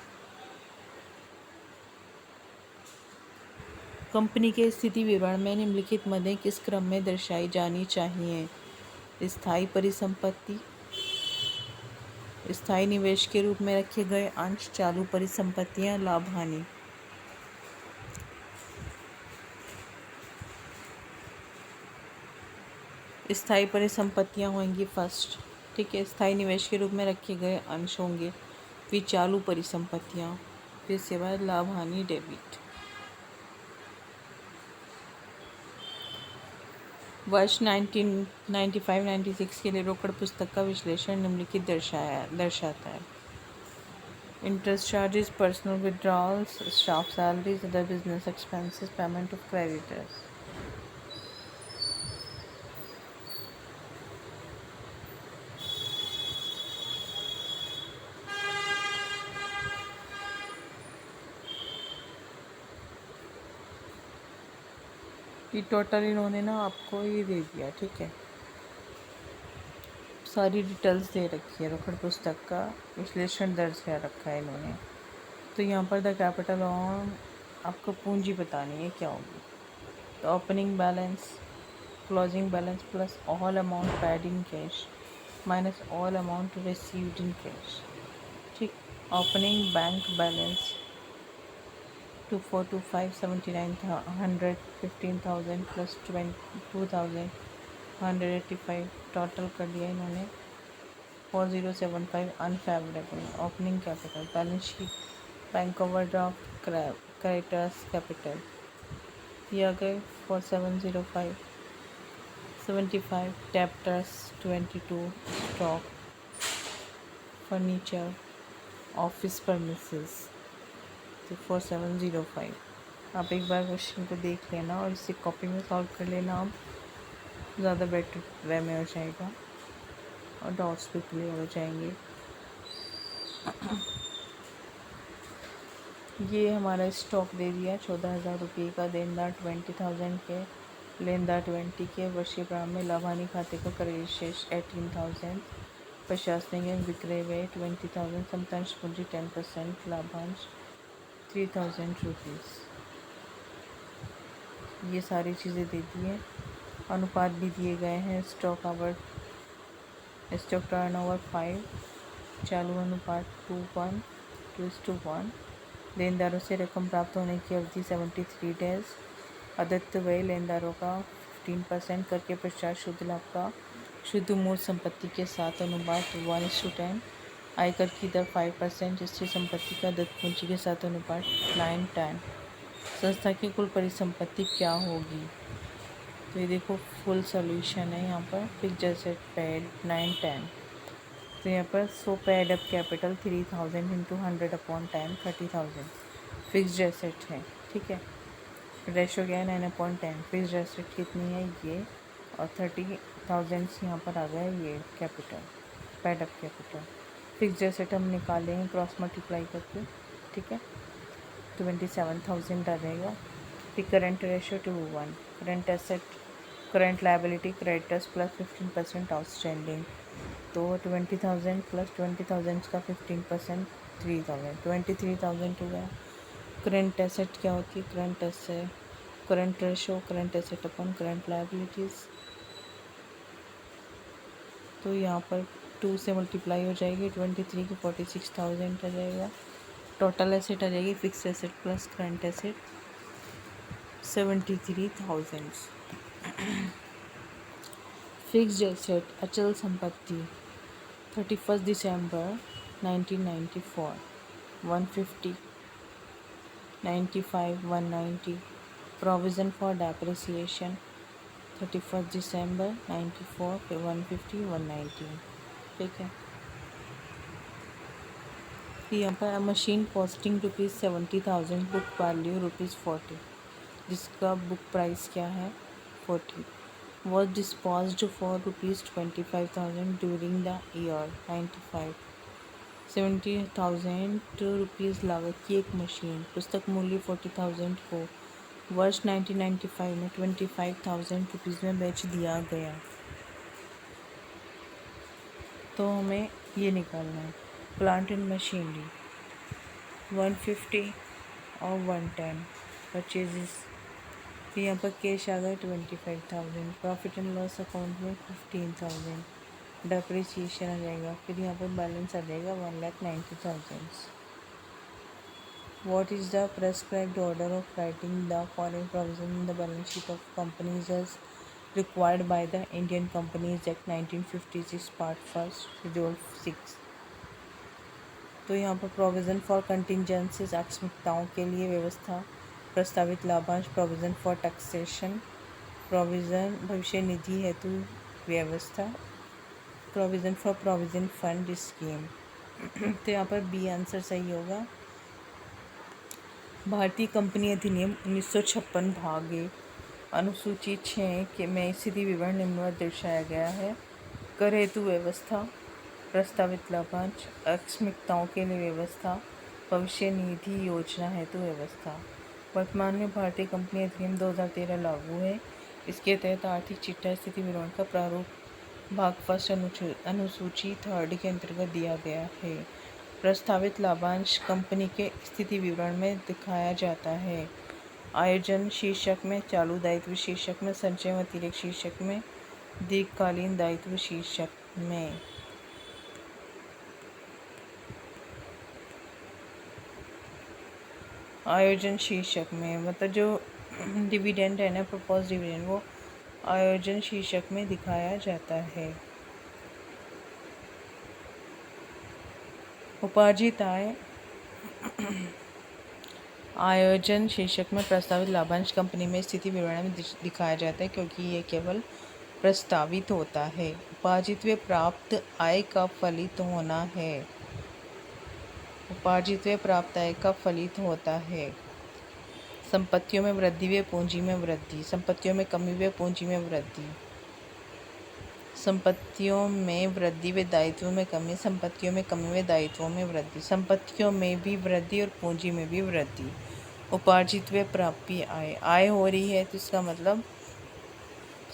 कंपनी के स्थिति विवरण में निम्नलिखित मदें किस क्रम में दर्शाई जानी चाहिए? स्थायी परिसंपत्ति, स्थायी निवेश के रूप में रखे गए अंश, चालू परिसंपत्तियां, लाभ हानि। स्थायी परिसंपत्तियां होंगी फर्स्ट, ठीक है। स्थायी निवेश के रूप में रखे गए अंश होंगे, फिर चालू परिसंपत्तियां, फिर इसके बाद लाभ हानि डेबिट। वर्ष 1995-96 के लिए रोकड़ पुस्तक का विश्लेषण निम्नलिखित दर्शाता है। Interest charges, personal withdrawals, staff salaries, other business expenses, payment of creditors. ये टोटल इन्होंने ना आपको ये दे दिया, ठीक है, सारी डिटेल्स दे रखी है, रोकड़ पुस्तक का विश्लेषण दर्ज कर रखा है इन्होंने। तो यहाँ पर द कैपिटल ऑन आपको पूंजी बतानी है क्या होगी। तो opening balance, closing balance plus all amount paid in cash minus all amount received in cash, ठीक। Opening bank balance 242579 115,000 plus 22,185 total कर दिया इन्होंने। 4075 unfavourable. Opening capital, balance sheet, bank overdraft, creditors capital ये आ गए 4705 75 debtors 22 stock furniture office premises तो 4705। आप एक बार क्वेश्चन को देख लेना और इसे कॉपी में सॉल्व कर लेना, आप ज़्यादा बेटर वे में हो जाएगा और डाउट्स भी क्लियर हो जाएंगे। ये हमारा स्टॉक दे दिया 14,000 रुपये का, देनदार 20,000 के, लेनदार 20 के, वर्षीय प्रारंभ में लाभानी खाते का क्रय शेष 18,000, प्रशासनिक एवं विक्रय व्यय 20,000, समतांश पूंजी 10%, लाभांश 3,000 रुपीज़। ये सारी चीज़ें दे दी हैं, अनुपात भी दिए गए हैं। स्टॉक टर्नओवर 5, चालू अनुपात 2:1, लेनदारों से रकम प्राप्त होने की अवधि 73 डेज, अदत्त व्यय लेनदारों का 15% कर के पश्चात शुद्ध लाभ का शुद्ध मूल संपत्ति के साथ अनुपात 1:10, आयकर की दर 5%, स्थिर संपत्ति का दत्त पूंजी के साथ अनुपात 9:10। संस्था की कुल परिसंपत्ति क्या होगी? तो ये देखो फुल सॉल्यूशन है यहाँ पर। फिक्स्ड एसेट पेड 9:10, तो यहाँ पर so paid up capital 3,000 into 100/10 30,000 fixed asset है, ठीक है। रेशो क्या है 9/10। फिक्स्ड एसेट कितनी है ये, और 30,000 यहाँ पर आ गया ये capital, paid up capital. Fixed asset हम निकालेंगे क्रॉस मल्टीप्लाई करके, ठीक है, 27,000 आ जाएगा। फिर current ratio 2:1, current asset current liability creditors plus 15% outstanding, तो 20,000 प्लस 20,000 का 15% 3,000, 23,000 हो गया। करंट एसेट क्या होती है? Current asset current ratio current asset upon current liabilities, तो यहाँ पर 2 से मल्टीप्लाई हो जाएगी, 23 की 46,000 आ जाएगा। टोटल एसेट आ जाएगी fix asset plus current asset 73,000। Fixed asset अचल संपत्ति 31 दिसंबर 1994 150 95 190। प्रोविज़न फॉर डेप्रिसिएशन 31 दिसंबर 94 फिर 150 119। ठीक है। यहाँ पर मशीन कॉस्टिंग ₹70,000, बुक वैल्यू ₹40, जिसका बुक प्राइस क्या है 40, was disposed for ₹25,000 during the year 95। 70,000 rupees लागत की एक मशीन पुस्तक मूल्य 40,000 को वर्ष 1995 में 25,000 रुपीज़ में बेच दिया गया। तो हमें ये निकालना है प्लांट एंड मशीनरी 150 और 110 परचेजेस। फिर यहाँ पर कैश आ गया 25,000, प्रॉफिट एंड लॉस अकाउंट में 15,000, डेप्रिसिएशन आ जाएगा। फिर यहाँ पर बैलेंस आ जाएगा 1,90,000। What is the prescribed order of writing the following provision in the balance sheet of companies as required by the Indian Companies Act 1956 Part 1 Schedule 6। तो यहाँ पर provision for contingencies आकस्मिकताओं के लिए व्यवस्था, प्रस्तावित लाभांश, प्रोविज़न फॉर टैक्सेशन, प्रोविज़न भविष्य निधि हेतु व्यवस्था, provision for provision fund scheme. तो यहाँ पर बी आंसर सही होगा। भारतीय कंपनी अधिनियम 1956 भाग 1 अनुसूची 6 के में स्थिति विवरण निम्नवत दर्शाया गया है। कर हेतु व्यवस्था, प्रस्तावित लाभांश, आकस्मिकताओं के लिए व्यवस्था, भविष्य निधि योजना हेतु व्यवस्था। वर्तमान में भारतीय कंपनी अधिनियम 2013 लागू है। इसके तहत आर्थिक चिट्ठा स्थिति विवरण का प्रारूप भाग 1 अनुसूची 3 के अंतर्गत दिया गया है। प्रस्तावित लाभांश कंपनी के स्थिति विवरण में दिखाया जाता है। आयोजन शीर्षक में, चालू दायित्व शीर्षक में, संचय व अतिरिक्त शीर्षक में, दीर्घकालीन दायित्व शीर्षक में। आयोजन शीर्षक में मतलब जो डिविडेंड है ना, प्रपोज डिविडेंड, वो आयोजन शीर्षक में दिखाया जाता है। उपार्जित आय आयोजन शीर्षक में प्रस्तावित लाभांश कंपनी में स्थिति विवरण में दिखाया जाता है, क्योंकि ये केवल प्रस्तावित होता है। उपार्जित व प्राप्त आय का फलित होना है। उपार्जित व प्राप्त आय का फलित होता है। संपत्तियों में वृद्धि व पूंजी में वृद्धि, संपत्तियों में कमी व पूंजी में वृद्धि, संपत्तियों में वृद्धि व दायित्वों में कमी, संपत्तियों में कमी व दायित्वों में वृद्धि, संपत्तियों में भी वृद्धि और पूंजी में भी वृद्धि। उपार्जित व प्राप्य आय, आय हो रही है तो इसका मतलब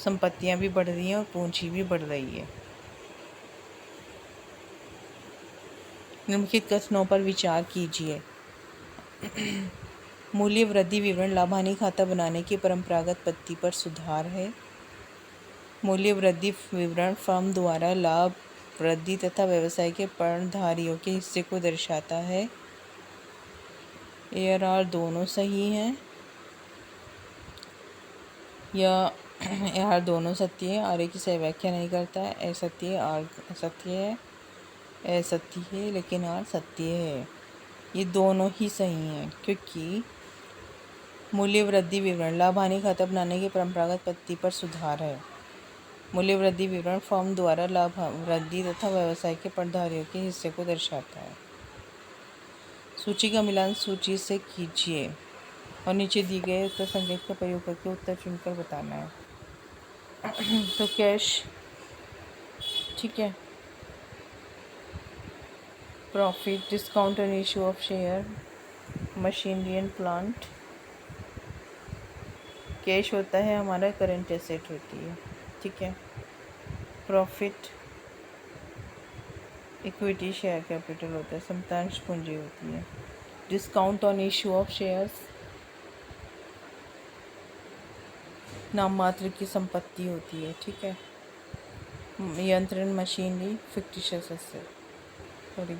संपत्तियां भी बढ़ रही हैं और पूंजी भी बढ़ रही है। निम्नलिखित कथनों पर विचार कीजिए। मूल्य वृद्धि विवरण लाभ-हानि खाता बनाने की परंपरागत पद्धति पर सुधार है। मूल्य वृद्धि विवरण फर्म द्वारा लाभ वृद्धि तथा व्यवसाय के पणधारियों के हिस्से को दर्शाता है। ए और आर दोनों सही हैं या आर दोनों सत्य है। आर की सही व्याख्या नहीं करता है। ए सत्य है, आर असत्य है। ए सत्य है लेकिन आर सत्य है। ये दोनों ही सही हैं, क्योंकि मूल्य वृद्धि विवरण लाभ-हानि खाता बनाने की परंपरागत पद्धति पर सुधार है। मूल्य वृद्धि विवरण फर्म द्वारा लाभ वृद्धि तथा व्यवसाय के पणधारियों के हिस्से को दर्शाता है। सूची का मिलान सूची से कीजिए और नीचे दिए गए उत्तर संकेत का प्रयोग करके उत्तर चुनकर बताना है। तो कैश, ठीक है। Profit, discount on issue of share, machinery and plant. Cash होता है हमारा करंट एसेट होती है, ठीक है। प्रॉफिट इक्विटी शेयर कैपिटल होता है, समतांश पूंजी होती है। Discount on issue of shares नाम मात्र की संपत्ति होती है, ठीक है। यंत्र and machinery fictitious asset, sorry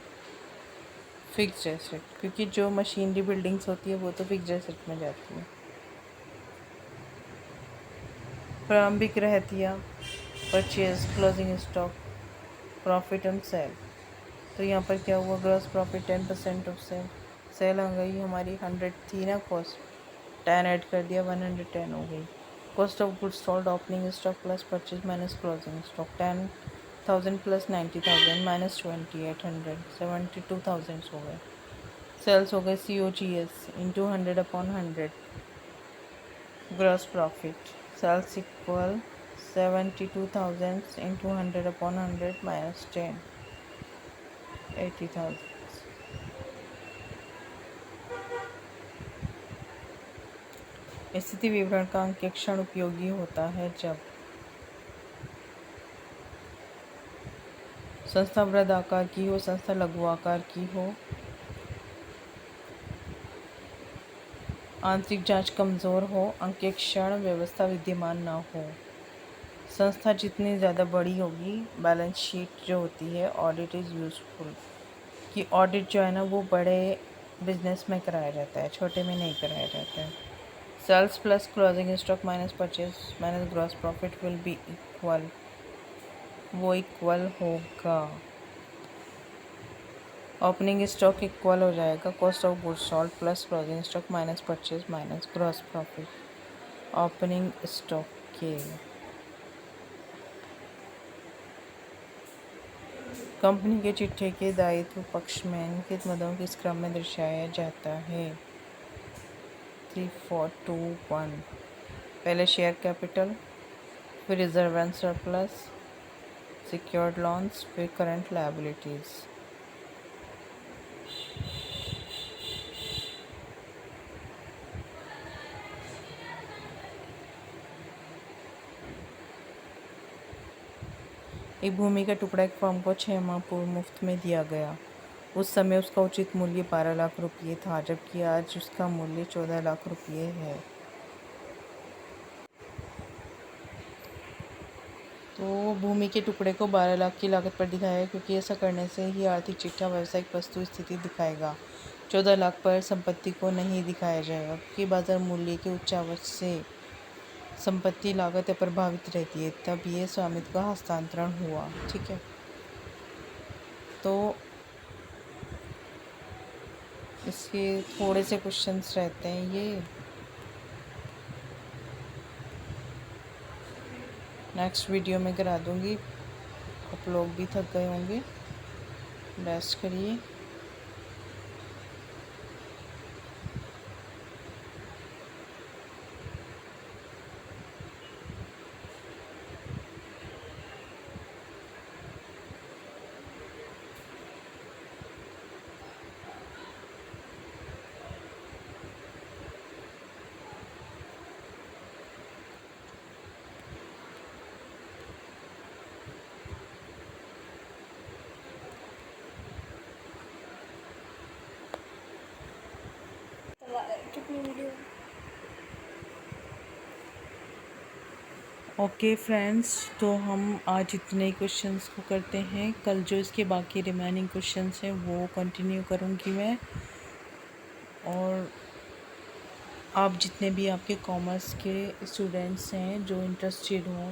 fixed asset, क्योंकि जो मशीनरी बिल्डिंग्स होती है वो तो फिक्स्ड एसेट में जाती है। प्रारंभिक रहतिया, purchase, closing stock, profit and sale. तो यहाँ पर क्या हुआ, gross profit 10% of sale. Sale आ गई हमारी 100 थी ना, कॉस्ट 10 ऐड कर दिया 110 हो गई। Cost of goods sold, opening stock plus purchase minus closing stock, 10,000 plus 90,000 minus 2800, 72,000 हो गए। सेल्स हो गए COGS into 100/100, gross profit. Sales equal 72,000 into 100/100 minus 10, 80,000। स्थिति विवरण का अंकेक्षण उपयोगी होता है जब संस्था वृहद आकार की हो, संस्था लघु आकार की हो, आंतरिक जांच कमज़ोर हो, अंकेक्षण व्यवस्था विद्यमान न हो। संस्था जितनी ज़्यादा बड़ी होगी, बैलेंस शीट जो होती है, ऑडिट इज़ यूज़फुल। कि ऑडिट जो है ना वो बड़े बिजनेस में कराया जाता है, छोटे में नहीं कराया जाता है। Sales plus closing stock minus purchase minus gross profit will be equal, वो इक्वल होगा। ओपनिंग स्टॉक इक्वल हो जाएगा cost of goods sold plus closing stock minus purchase minus gross profit opening stock के। कंपनी के चिट्ठे के दायित्व पक्ष में निम्नलिखित मदों किस क्रम में दर्शाया जाता है। 3, 4, 2, 1। पहले शेयर कैपिटल, फिर reserve and surplus, secured loans, फिर करंट लायबिलिटीज़। एक भूमि का टुकड़ा एक फर्म को 6 माह पूर्व मुफ्त में दिया गया। उस समय उसका उचित मूल्य 12 लाख रुपये था, जबकि आज उसका मूल्य 14 लाख रुपये है। तो भूमि के टुकड़े को 12 लाख की लागत पर दिखाया है, क्योंकि ऐसा करने से ही आर्थिक चिट्ठा व्यावसायिक वस्तु स्थिति दिखाएगा। 14 लाख पर संपत्ति को नहीं दिखाया जाएगा, क्योंकि बाजार मूल्य के उच्चावच से संपत्ति लागत अप्रभावित रहती है। तब ये स्वामित्व का हस्तांतरण हुआ, ठीक है। तो इसके थोड़े से क्वेश्चंस रहते हैं, ये नेक्स्ट वीडियो में करा दूँगी। आप लोग भी थक गए होंगे, रेस्ट करिए। ओके फ्रेंड्स, तो हम आज इतने क्वेश्चंस को करते हैं। कल जो इसके बाकी रिमेनिंग क्वेश्चंस हैं वो कंटिन्यू करूँगी मैं। और आप जितने भी आपके कॉमर्स के स्टूडेंट्स हैं जो इंटरेस्टेड हों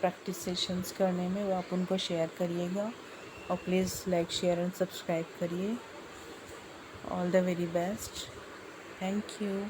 प्रैक्टिस सेशंस करने में, वो आप उनको शेयर करिएगा। और please like, share and subscribe करिए। All the very best, thank you.